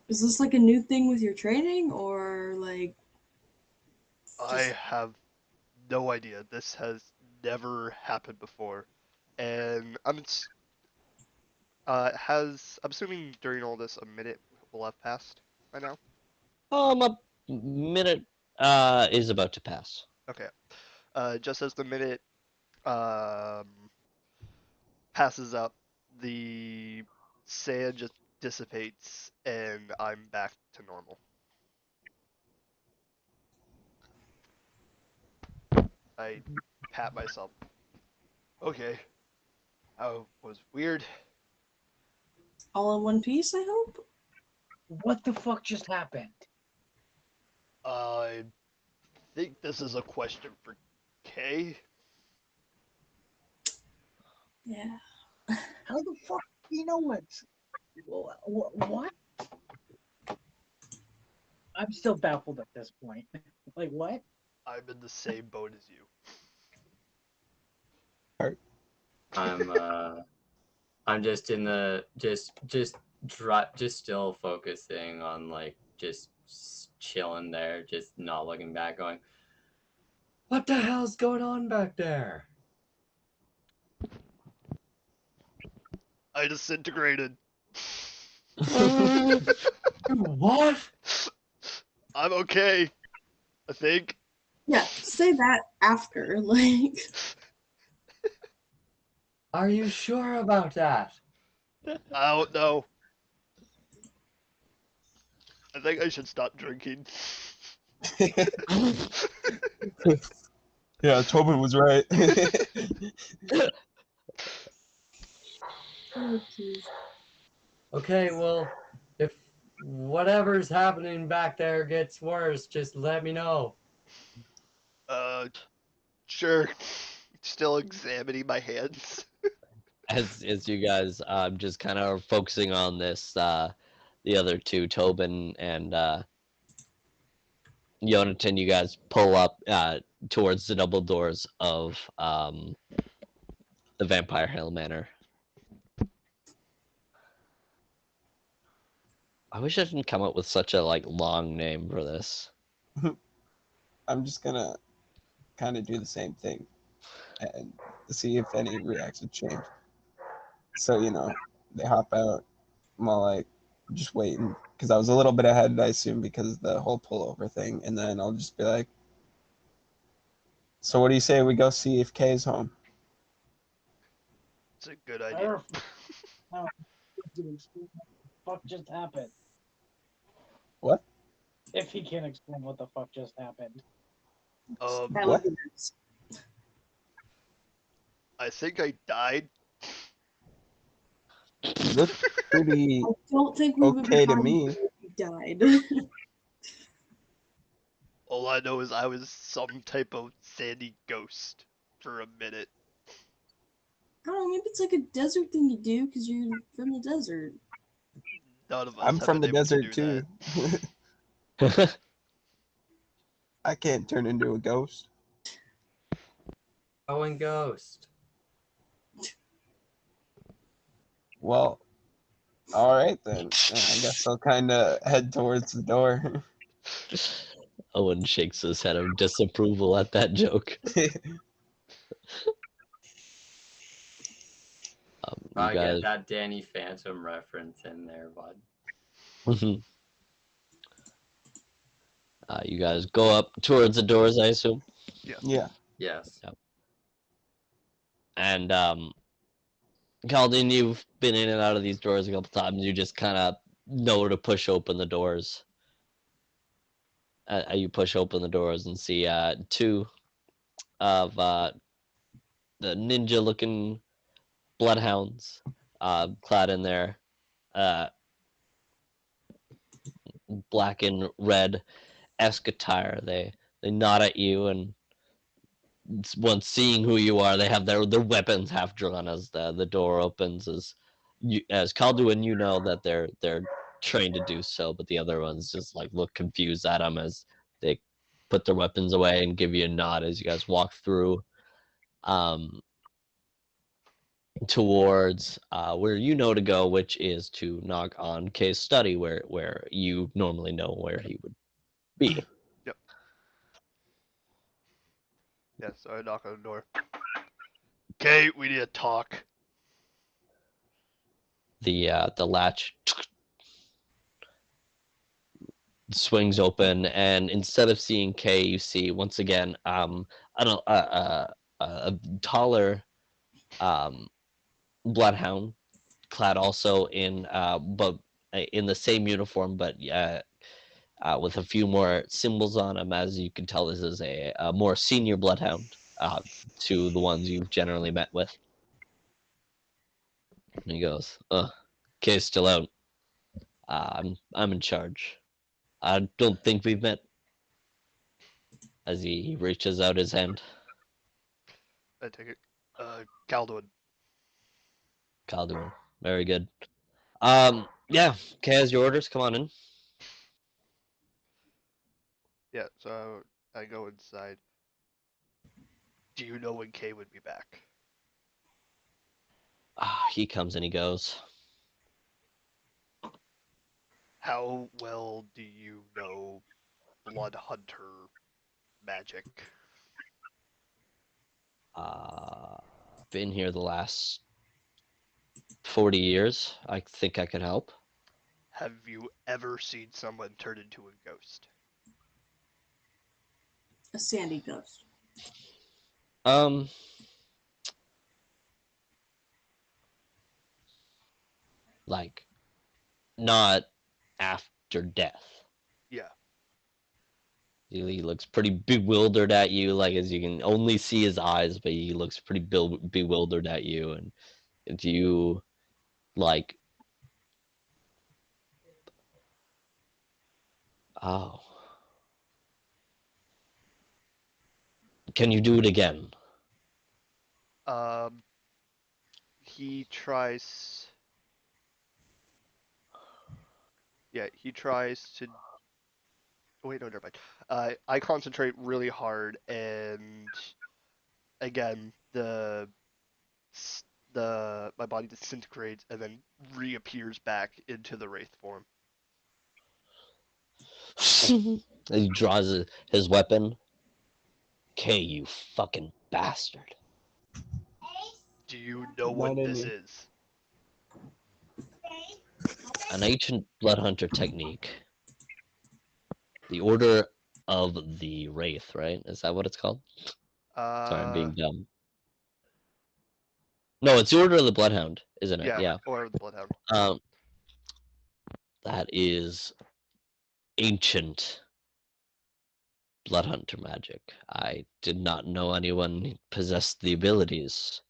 Is this like a new thing with your training, or like? I have no idea. This has never happened before, and I'm assuming during all this a minute will have passed by now. A minute is about to pass. Okay. Just as the minute um passes up, the sand just dissipates, and I'm back to normal. I pat myself. Okay. That was weird. All in one piece, I hope? What the fuck just happened? I think this is a question for Kay. Yeah. How the fuck do you know it? What? I'm still baffled at this point. Like, what? I'm in the same boat as you. I'm just in the just still focusing on like just chilling there, just not looking back, going, "What the hell's going on back there?" I disintegrated. What? I'm okay. I think. Yeah, say that after, like. Are you sure about that? I don't know. I think I should stop drinking. Yeah, Tobin was right. Oh, jeez. Okay, well, if whatever's happening back there gets worse, just let me know. Sure. Still examining my hands. As you guys just kind of focusing on this, the other two, Tobin and Yonatan, you guys pull up towards the double doors of the Vampire Hill Manor. I wish I didn't come up with such a long name for this. I'm just gonna kind of do the same thing and see if any reaction change. So, they hop out. I'm all like, just waiting. Because I was a little bit ahead, I assume, because of the whole pullover thing. And then I'll just be like, so what do you say we go see if Kay's home? It's a good idea. What the fuck just happened? What? If he can't explain what the fuck just happened. That What? would be nice. I think I died. Looked pretty I don't think we would be okay to fine me. if you died. All I know is I was some type of sandy ghost for a minute. I don't know, maybe it's like a desert thing you do because you're from the desert. None of us I'm have from been the able to desert, do too. that. I can't turn into a ghost. Owen Ghost. Well, all right then. I guess I'll kind of head towards the door. Owen shakes his head of disapproval at that joke. You I guys, get that Danny Phantom reference in there, bud. you guys go up towards the doors, I assume. Yes. Yeah. Yes. And Calden, you've been in and out of these doors a couple times. You just kind of know to push open the doors. You push open the doors and see two of the ninja-looking bloodhounds clad in their uh, black and red esque attire. They nod at you, and once seeing who you are, they have their weapons half drawn as the door opens. As Calduin, you know that they're trained to do so, but the other ones just like look confused at them as they put their weapons away and give you a nod as you guys walk through um, towards where you know to go, which is to knock on Kay's study, where you normally know where he would be. Yep. Yeah, so I knock on the door. Okay, we need to talk. The latch swings open, and instead of seeing Kay, you see once again a taller bloodhound, clad also in but in the same uniform, but with a few more symbols on him. As you can tell, this is a more senior bloodhound to the ones you've generally met with. And he goes, Kay's still out. I'm in charge. I don't think we've met. As he reaches out his hand. I take it. Calduin. Calduin. Very good. Yeah, Kay has your orders. Come on in. Yeah, so I go inside. Do you know when Kay would be back? He comes and he goes. How well do you know Blood Hunter magic? Been here the last 40 years. I think I could help. Have you ever seen someone turn into a ghost? A sandy ghost. Um, like, not after death. Yeah. He looks pretty bewildered at you, like as you can only see his eyes, but he looks pretty bewildered at you. And do you like? Oh, can you do it again? Um, he tries. Yeah, he tries to. Wait, no, never mind. I concentrate really hard, and again, the my body disintegrates and then reappears back into the wraith form. He draws his weapon. Okay, you fucking bastard. Do you know Not what in this me. is? An ancient blood hunter technique. The Order of the Wraith, right? Is that what it's called? Sorry, I'm Uh, being dumb. No, it's the Order of the Bloodhound, isn't it? yeah, Yeah. or the Bloodhound. Um, that is ancient blood hunter magic. I did not know anyone possessed the abilities.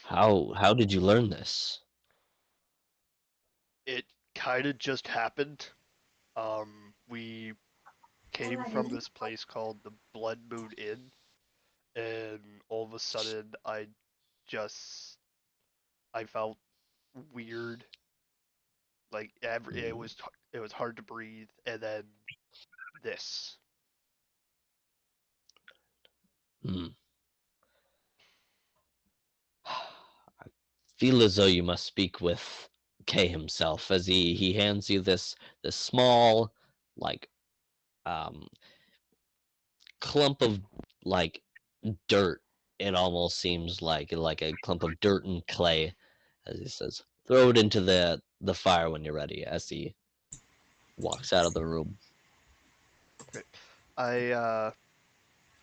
How did you learn this? It kind of just happened. We came from this place called the Bloodmoon Inn, and all of a sudden, just I felt weird. Like it was hard to breathe, and then this. Hmm. I feel as though you must speak with K himself, as he hands you this small like um clump of like dirt. It almost seems like a clump of dirt and clay, as he says, throw it into the fire when you're ready, as he walks out of the room. Okay. I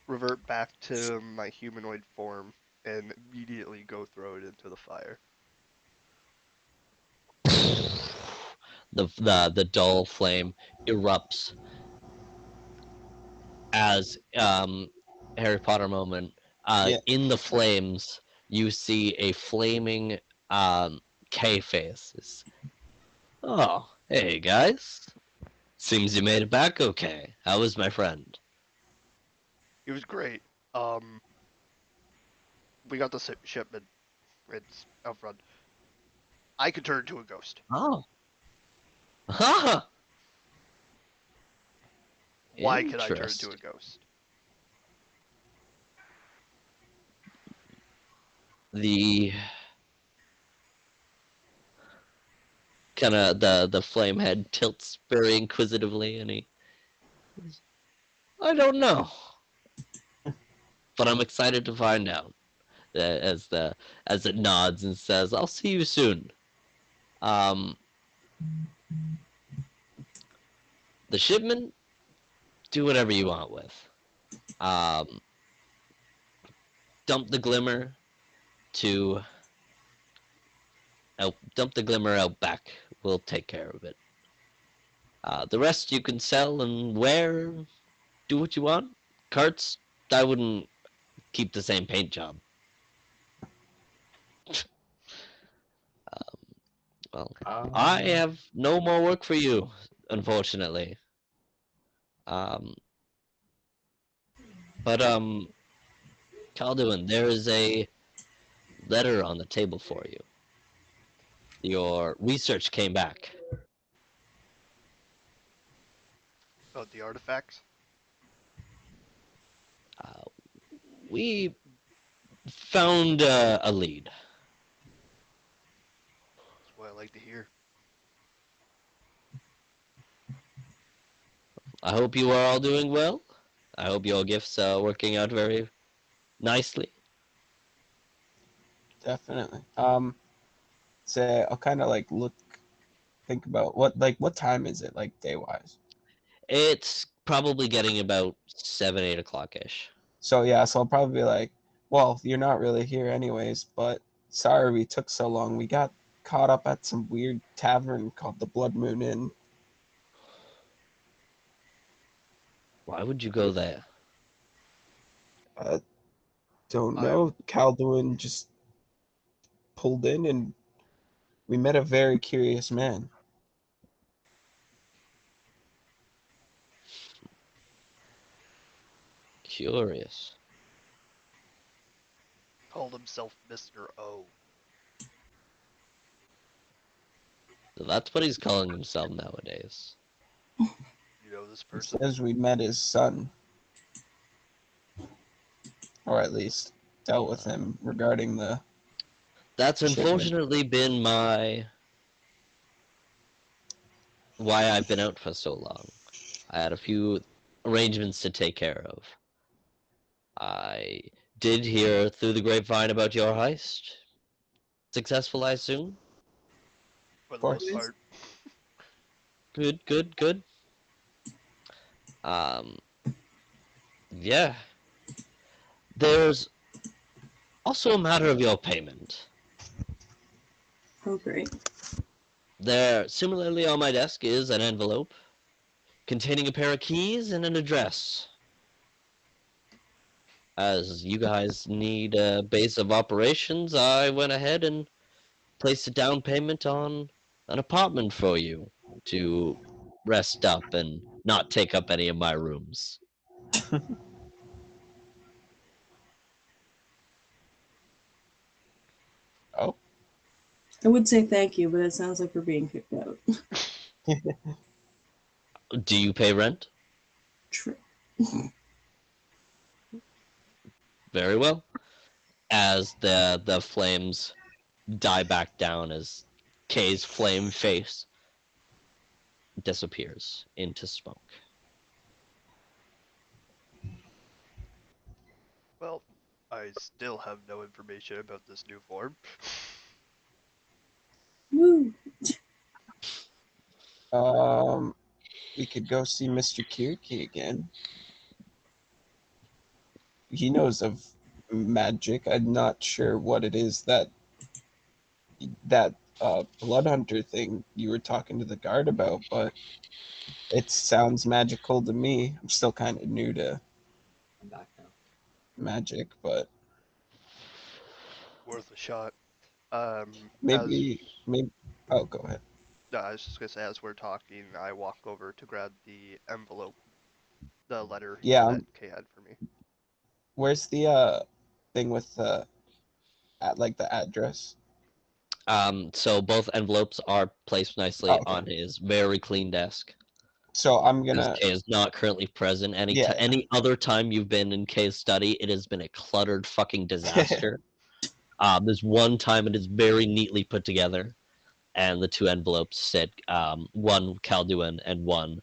revert back to my humanoid form and immediately go throw it into the fire. The dull flame erupts as Harry Potter moment. Yeah. In the flames, you see a flaming K face. Oh, hey guys. Seems you made it back okay. How was my friend? It was great. Um, we got the shipment. It's out front. I could turn into a ghost. Oh. Ha! Why could I turn into a Interesting. ghost? The kind of the flame head tilts very inquisitively, and I don't know, but I'm excited to find out. As it nods and says, "I'll see you soon." Um, the shipment, do whatever you want with. Um, dump the glimmer to dump the glimmer out back. We'll take care of it. The rest you can sell and wear. Do what you want. Carts, I wouldn't keep the same paint job. Well, I Um, have no more work for you, unfortunately. Um, but Calduin, there is a letter on the table for you. Your research came back. Oh, the artifacts? Uh, we found a lead. That's what I like to hear. I hope you are all doing well. I hope your gifts are working out very nicely. Definitely. Say I'll kind of like think about what time is it like day wise. It's probably getting about 7, 8 o'clock ish. So yeah, so I'll probably be like, well, you're not really here anyways, but sorry we took so long. We got caught up at some weird tavern called the Bloodmoon Inn. Why would you go there? I don't I know. Calduin just pulled in and we met a very curious man. Curious. called himself Mr. O. So that's what he's calling himself nowadays. You know this He person? says we met his son, or at least dealt with him regarding the That's shipment. unfortunately been why I've been out for so long. I had a few arrangements to take care of. I did hear through the grapevine about your heist. Successful, I assume? For Of the most course. Yes. part. Good, good, good. Um, yeah. There's also a matter of your payment. Oh, great. There, similarly on my desk, is an envelope containing a pair of keys and an address. As you guys need a base of operations, I went ahead and placed a down payment on an apartment for you to rest up and not take up any of my rooms. Oh, I would say thank you, but it sounds like we're being kicked out. Do you pay rent? True. Very well. As the flames die back down as Kay's flame face disappears into smoke. Well, I still have no information about this new form. Woo. um, we could go see Mr. Kirky again. He knows of magic. I'm not sure what it is that blood hunter thing you were talking to the guard about, but it sounds magical to me. I'm still kind of new to I'm back now. magic, but Worth a shot. As maybe. Oh, go ahead. no, I was just gonna say, as we're talking, I walk over to grab the envelope, the letter Yeah, that Kay had for me. where's the thing with the at like the address? So both envelopes are placed Oh, nicely okay. on his very clean desk. So I'm Because gonna Kay is not currently present. yeah. Any other time you've been in Kay's study, it has been a cluttered fucking disaster. There's one time it is very neatly put together, and the two envelopes sit one Calduin and one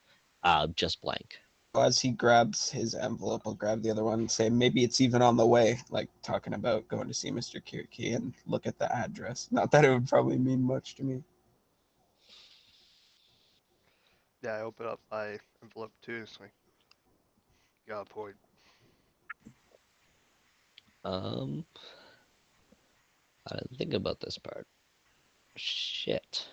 just blank. As he grabs his envelope, I'll grab the other one and say maybe it's even on the way, like talking about going to see Mr. Kirky and look at the address. Not that it would probably mean much to me. Yeah, I open up my envelope too. It's like, you got a point. Um, I didn't think about this part. Shit.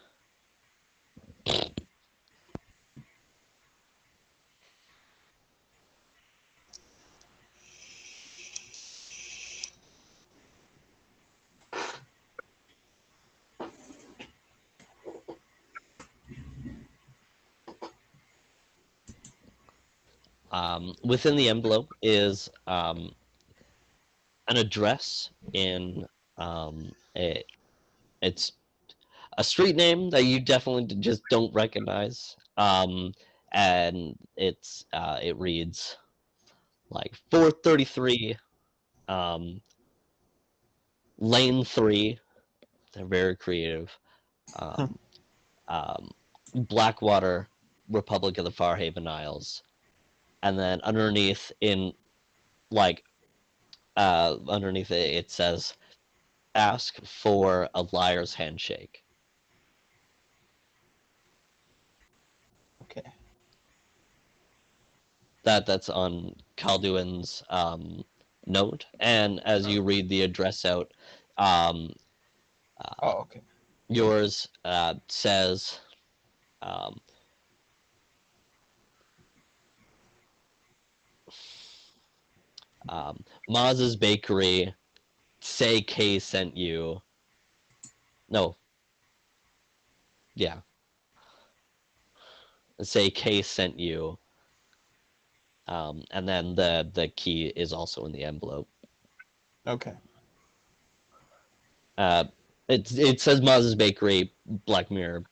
Within the envelope is an address in it's a street name that you definitely just don't recognize. And it reads like 433 um, Lane 3. They're very creative. Um, um, Blackwater, Republic of the Farhaven Isles, and then like underneath it, it says, "Ask for a liar's handshake." Okay. That's on Calduin's note, and as you read the address out, um, Oh, okay. yours says. Um, Maz's Bakery, say Kay sent you. No, yeah, say Kay sent you. And then the key is also in the envelope. Okay. Uh, it says Maz's Bakery, Black Mirror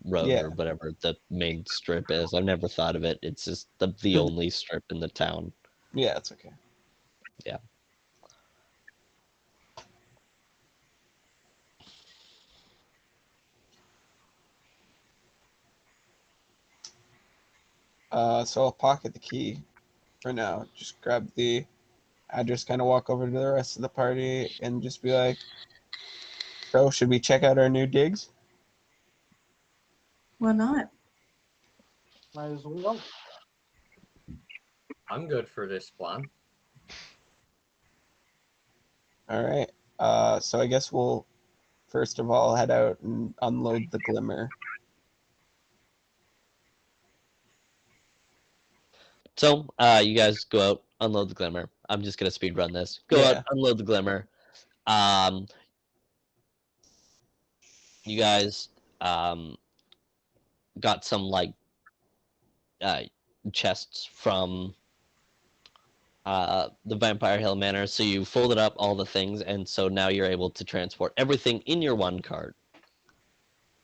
Road, Yeah. or whatever the main strip is. I've never thought of it. It's just the only strip in the town. Yeah, it's okay. Yeah. So I'll pocket the key for now. Just grab the address, kind of walk over to the rest of the party, and just be like, "So, should we check out our new digs?" Why not? Might as well. I'm good for this plan. All right. So I guess we'll first of all head out and unload the glimmer. So, you guys go out, unload the Glimmer. I'm just gonna speed run this. Go out, Yeah. unload the Glimmer. Um, you guys got some like uh, chests from the Vampire Hill Manor, so you folded up all the things, and so now you're able to transport everything in your one cart.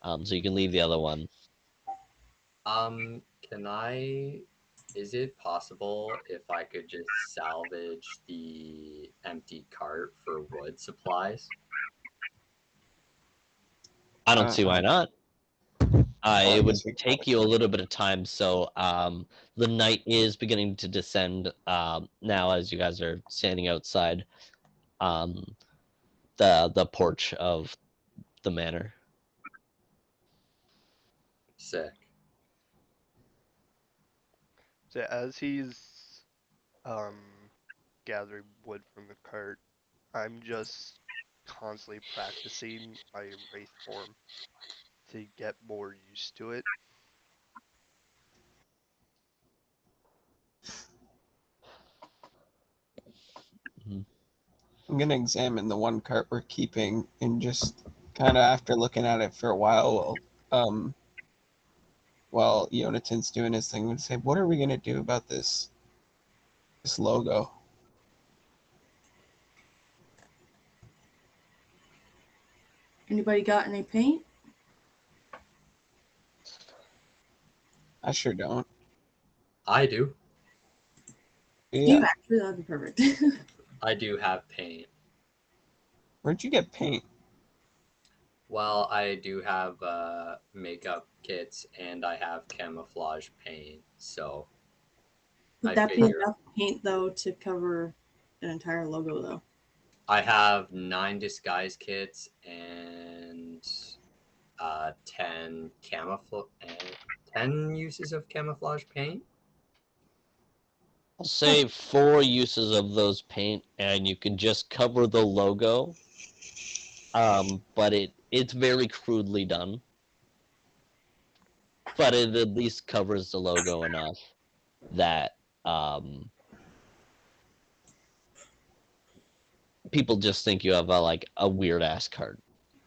So you can leave the other one. Can I? Is it possible if I could just salvage the empty cart for wood supplies? I don't see why Um, not. well, I It would guess we take probably you a could. little bit of time, so the night is beginning to descend now as you guys are standing outside um, the porch of the manor. Sick. So as he's um gathering wood from the cart, I'm just constantly practicing my wraith form to get more used to it. I'm gonna examine the one cart we're keeping, and just kind of after looking at it for a while Yonatan's doing his thing, I'm gonna say, what are we gonna do about this logo? Anybody got any paint? I sure don't. I do. Do Yeah. you actually? That'd be perfect. I do have paint. Where'd you get paint? Well, I do have makeup kits and I have camouflage paint. So Would I that be figure enough paint though to cover an entire logo though? I have 9 disguise kits and 10 10 uses of camouflage paint. I'll say 4 uses of those paint, and you can just cover the logo. But it's very crudely done. But it at least covers the logo enough that people just think you have a weird ass card,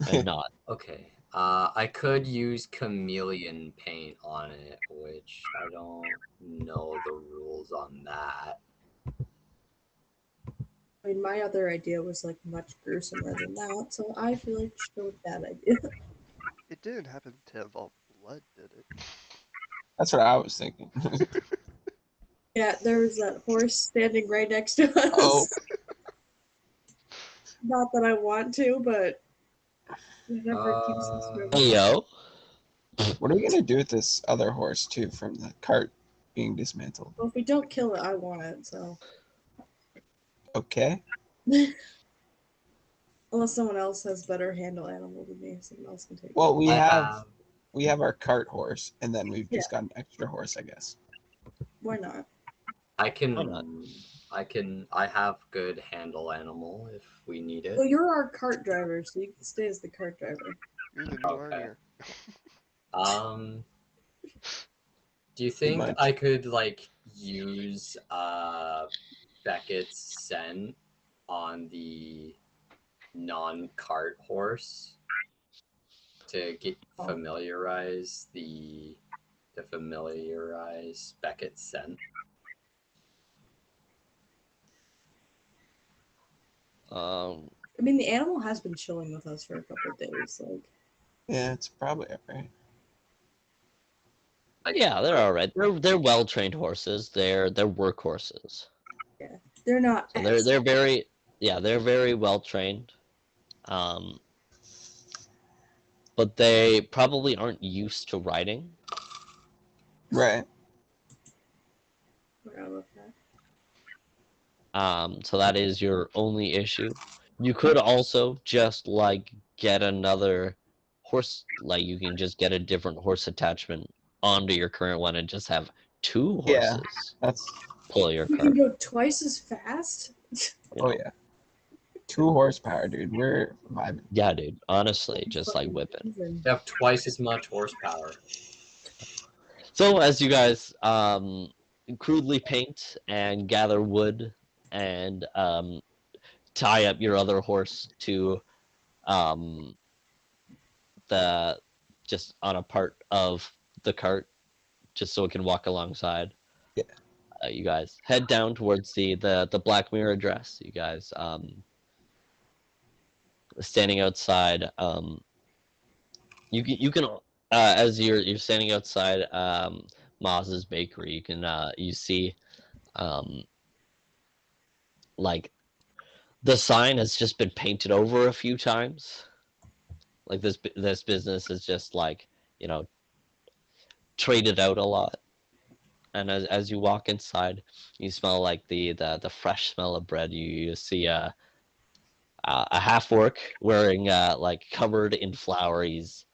and not. Okay. I could use chameleon paint on it, which I don't know the rules on that. I mean, my other idea was like much gruesomer than that, so I feel like just go with that idea. It didn't happen to involve blood, did it? That's what I was thinking. Yeah, there was that horse standing right next to us. Oh. Not that I want to, but whatever keeps us Uh, moving. Hey yo, What are we gonna do with this other horse too from the cart being dismantled? Well, if we don't kill it, I want it. So Okay. unless someone else has better handle animal than me, someone else can take it. Well, we I have have our cart horse, and then we've Yeah. just got an extra horse, I guess. Why not? I Why not? I have good handle animal if we need it. Well, you're our cart driver, so you can stay as the cart driver. You're the new Okay. Arnier. Do you Pretty think much. I could like use Beckett's scent on the non-cart horse to familiarize Beckett's scent? um, I mean, the animal has been chilling with us for a couple of days. Like, Yeah, it's probably alright. yeah, they're all right. They're well trained horses. They're work horses. they're not. So they're very they're very well trained. Um, but they probably aren't used to riding. Right. So that is your only issue. You could also just get another horse, like you can just get a different horse attachment onto your current one and just have 2 Yeah. horses That's pull your You cart. can go twice as fast. You oh know? yeah. 2 horsepower, dude. We're vibing. Yeah, dude. Honestly, just like whipping. They have twice as much horsepower. So as you guys crudely paint and gather wood and tie up your other horse to um, the just on a part of the cart, just so it can walk alongside. Yeah. You guys head down towards the Black Mirror address. You guys standing outside. You can as you're standing outside Maz's bakery. You can you see like the sign has just been painted over a few times. Like this business is just traded out a lot. And as you walk inside, you smell like the fresh smell of bread. You see a half orc wearing covered in flour. He's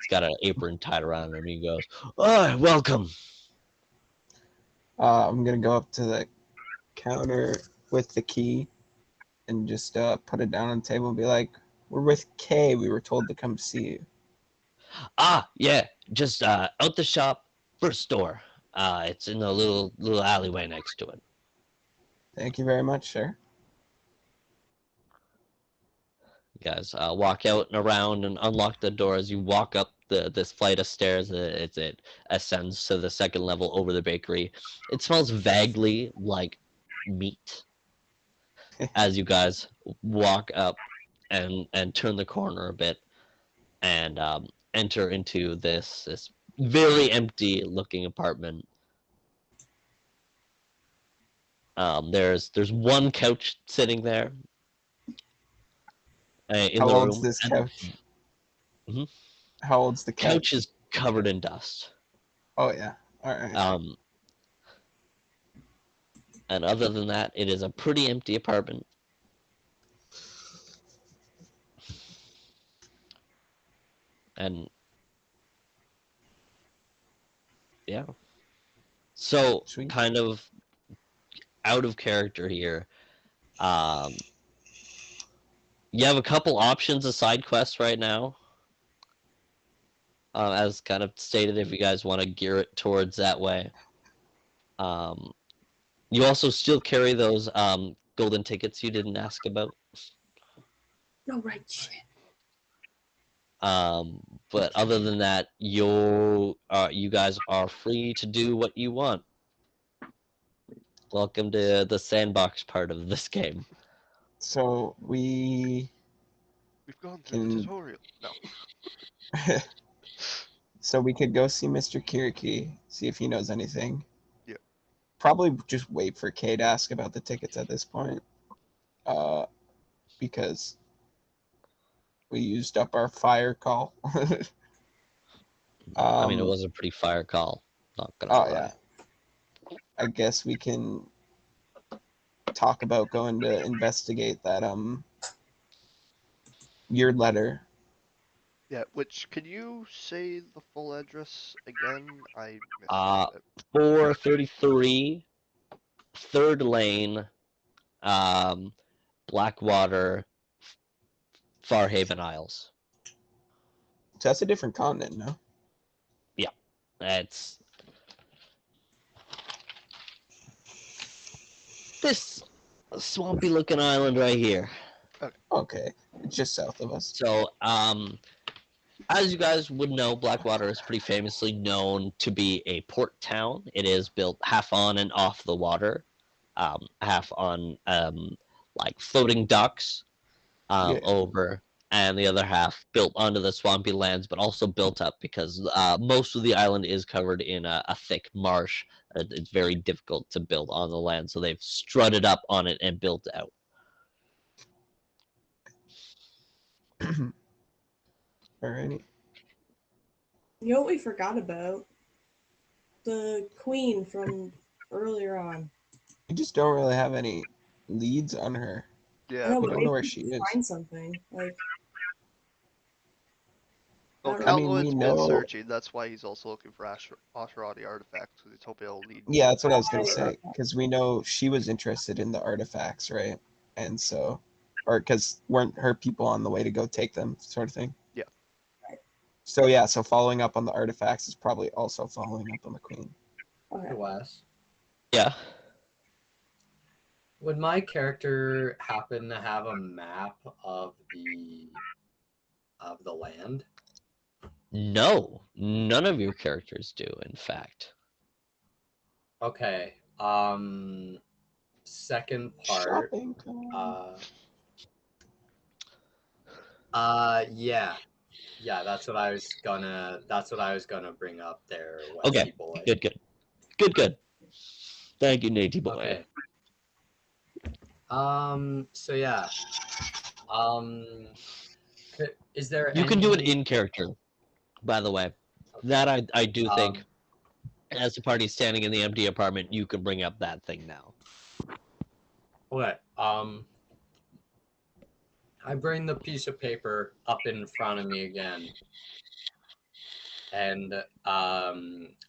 got an apron tied around him. He goes, "Oh, welcome." I'm gonna go up to the counter with the key and just put it down on the table and be like, We're with Kay. We were told to come see you. Ah, yeah, just out the shop, first door. It's in the little alleyway next to it. Thank you very much, sir. You guys walk out and around and unlock the door as you walk up this flight of stairs. It ascends to the second level over the bakery. It smells vaguely like meat as you guys walk up and turn the corner a bit and enter into this very empty looking apartment. There's one couch sitting there in How the old's room. this And couch? Mhm. How old's the couch couch? is covered in dust. Oh yeah. All right. And other than that, it is a pretty empty apartment. And yeah. So Sweet. kind of out of character here. Um, you have a couple options of side quests right now. As kind of stated, if you guys want to gear it towards that way. Um, you also still carry those golden tickets you didn't ask about. No, right, shit. But other than that, you guys are free to do what you want. Welcome to the sandbox part of this game. So we We've gone through the can. tutorial. No. So we could go see Mr. Kiriki, see if he knows anything. Yeah. Probably just wait for Kay to ask about the tickets at this point. Because we used up our fire call. I mean, it was a pretty fire call. Not gonna Oh lie. yeah. I guess we can talk about going to investigate that your letter. Yeah, which, can you say the full address again? I missed Uh, it. 433, third lane, Blackwater, Farhaven Isles. So that's a different continent, no? Yeah, that's this swampy looking island right here. Okay. It's just south of us. So, as you guys would know, Blackwater is pretty famously known to be a port town. It is built half on and off the water, half on like floating docks Yeah. over, and the other half built onto the swampy lands, but also built up because most of the island is covered in a thick marsh. It's very difficult to build on the land, so they've strutted up on it and built out. Alrighty. You know what we forgot about? The queen from earlier on. We just don't really have any leads on her. I Yeah, know, We but don't maybe know where we she can is. find something. Like, well, I don't I mean, Calnoid's we been know. searching. That's why he's also looking for Asherati artifacts, because he's hoping it'll lead. Yeah, that's what I was gonna Right. say. Because we know she was interested in the artifacts, right? And so, or because weren't her people on the way to go take them, sort of thing. Yeah. So yeah, so following up on the artifacts is probably also following up on the queen. okay. Hey, Wes, Yeah. would my character happen to have a map of the land? No, none of your characters do, in fact. Okay. Second part. Shopping. Yeah. Yeah, that's what I was gonna bring up there, Okay, Westy boy. good. Thank you, Natey boy. Okay. So yeah. Is there You can do it any- in character, by the way. That I do think, as the party standing in the empty apartment, you can bring up that thing now. Okay. I bring the piece of paper up in front of me again. And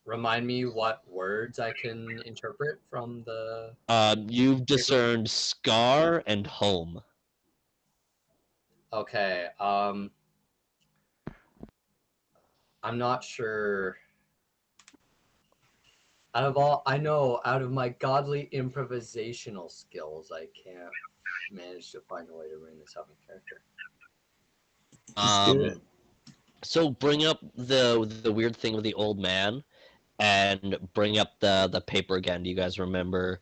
remind me what words I can interpret from the. You've discerned scar and home. Okay. I'm not sure. Out of my godly improvisational skills, I can't manage to find a way to bring this up in character. Let's do it. So bring up the weird thing with the old man, and bring up the paper again. Do you guys remember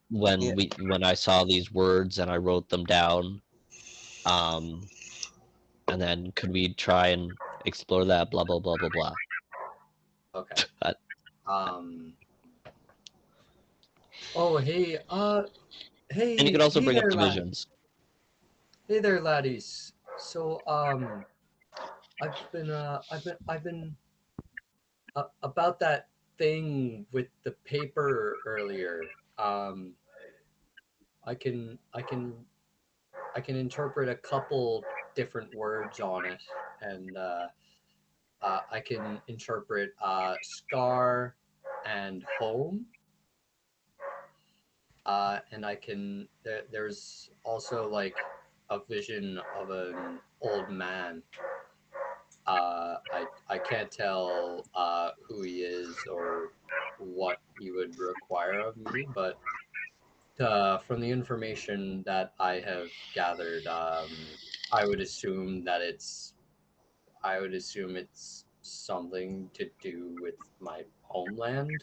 Yeah. when I saw these words and I wrote them down? Um, and then could we try and explore that? Blah blah blah blah blah. Okay. Uh, Um. Oh, hey. and you could also Hey bring up there, lad. divisions. Hey there, laddies. So, I've been about that thing with the paper earlier. Um, I can, I can, I can interpret a couple different words on it, and I can interpret scar and home. And there's also like a vision of an old man. I can't tell who he is or what he would require of me, but from the information that I have gathered, I would assume that I would assume it's something to do with my homeland.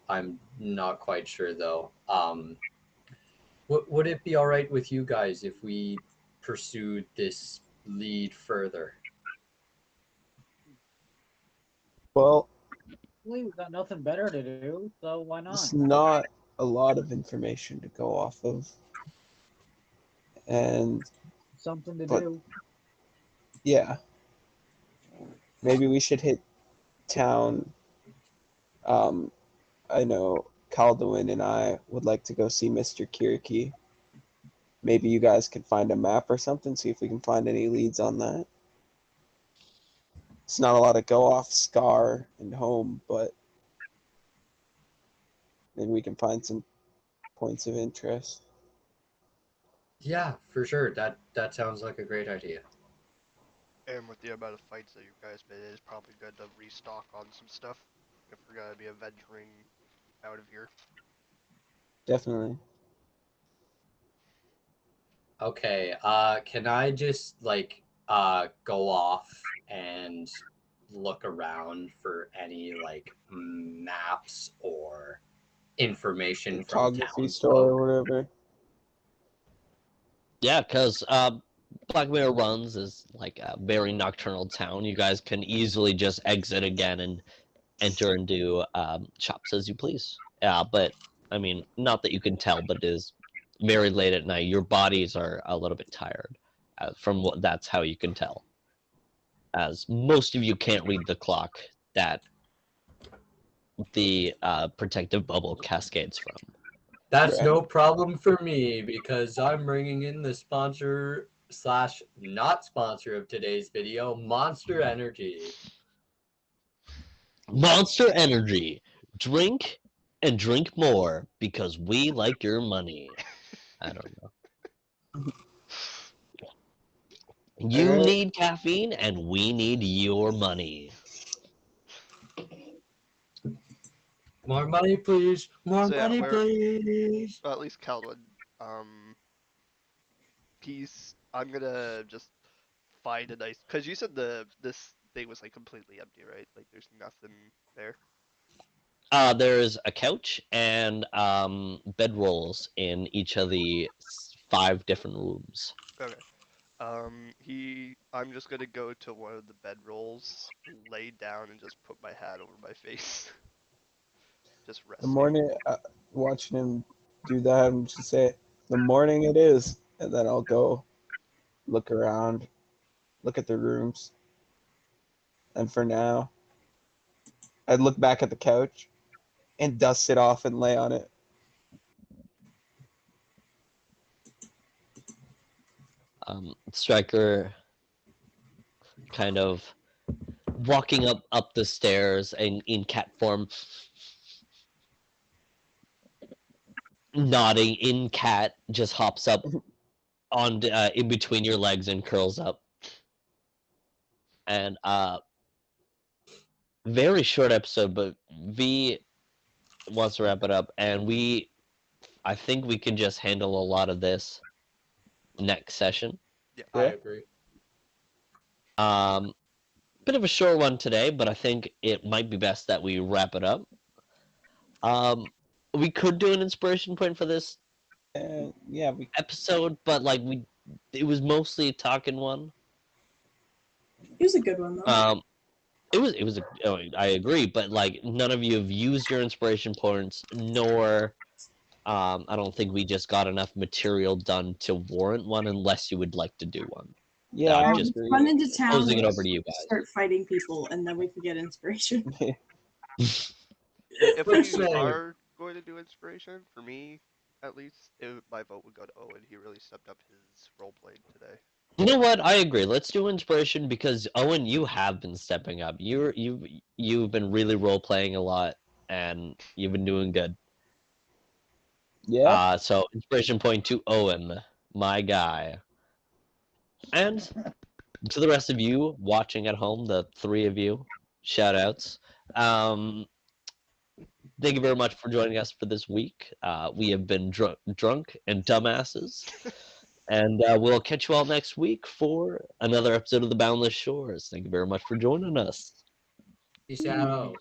I'm not quite sure though. Would it be all right with you guys if we pursued this lead further? Well, We've got nothing better to do, so why not? it's not a lot of information to go off of, and Something to but do. yeah, maybe we should hit town. Um, I know Calduin and I would like to go see Mr. Kiriki. Maybe you guys could find a map or something, see if we can find any leads on that. It's not a lot of go off Scar and home, but maybe we can find some points of interest. Yeah, for sure. That sounds like a great idea. And with the amount of fights that you guys been in, it's probably good to restock on some stuff if we're gonna be adventuring out of here. Definitely. Okay, can I just like go off and look around for any like maps or information from Photography store townsfolk? or whatever. Yeah, because Black Mirror Runs is like a very nocturnal town. You guys can easily just exit again and enter into shops as you please. But I mean, not that you can tell, but it is very late at night. Your bodies are a little bit tired. From what that's how you can tell, as most of you can't read the clock that the protective bubble cascades from. That's Right. no problem for me because I'm bringing in the sponsor slash not sponsor of today's video, Monster Energy. Monster Energy, drink and drink more because we like your money. I don't know. You Alright. need caffeine and we need your money. More money, please. More So yeah, money, we're please. well, at least Calwood. He's. I'm gonna just find a nice because you said this thing was like completely empty, right? Like there's nothing there. There's a couch and bedrolls in each of the five different rooms. Okay. I'm just gonna go to one of the bedrolls, lay down, and just put my hat over my face, just The resting. morning, watching him do that, I'm just say, the morning it is. And then I'll go look around, look at the rooms. And for now, I'd look back at the couch and dust it off and lay on it. Striker kind of walking up the stairs in cat form, nodding in cat, just hops up. on in between your legs and curls up. And very short episode, but V wants to wrap it up, and I think we can just handle a lot of this next session. Yeah. I agree. Bit of a short one today, but I think it might be best that we wrap it up. We could do an inspiration point for this Yeah, we episode, but like it was mostly a talking one. It was a good one though. I agree, but like none of you have used your inspiration points, nor I don't think we just got enough material done to warrant one, unless you would like to do one. yeah, I'm I just agree. Run into town, Closing it over to you guys. start fighting people, and then we could get inspiration. If For we sure. are going to do inspiration, for me, at least, my vote would go to Owen. He really stepped up his role playing today. You know what? I agree. Let's do inspiration because Owen, you have been stepping up. You've been really role playing a lot, and you've been doing good. Yeah. So inspiration point to Owen, my guy, and to the rest of you watching at home, the three of you, shout outs. Thank you very much for joining us for this week. We have been drunk and dumbasses. And we'll catch you all next week for another episode of the Boundless Shores. Thank you very much for joining us. Peace out.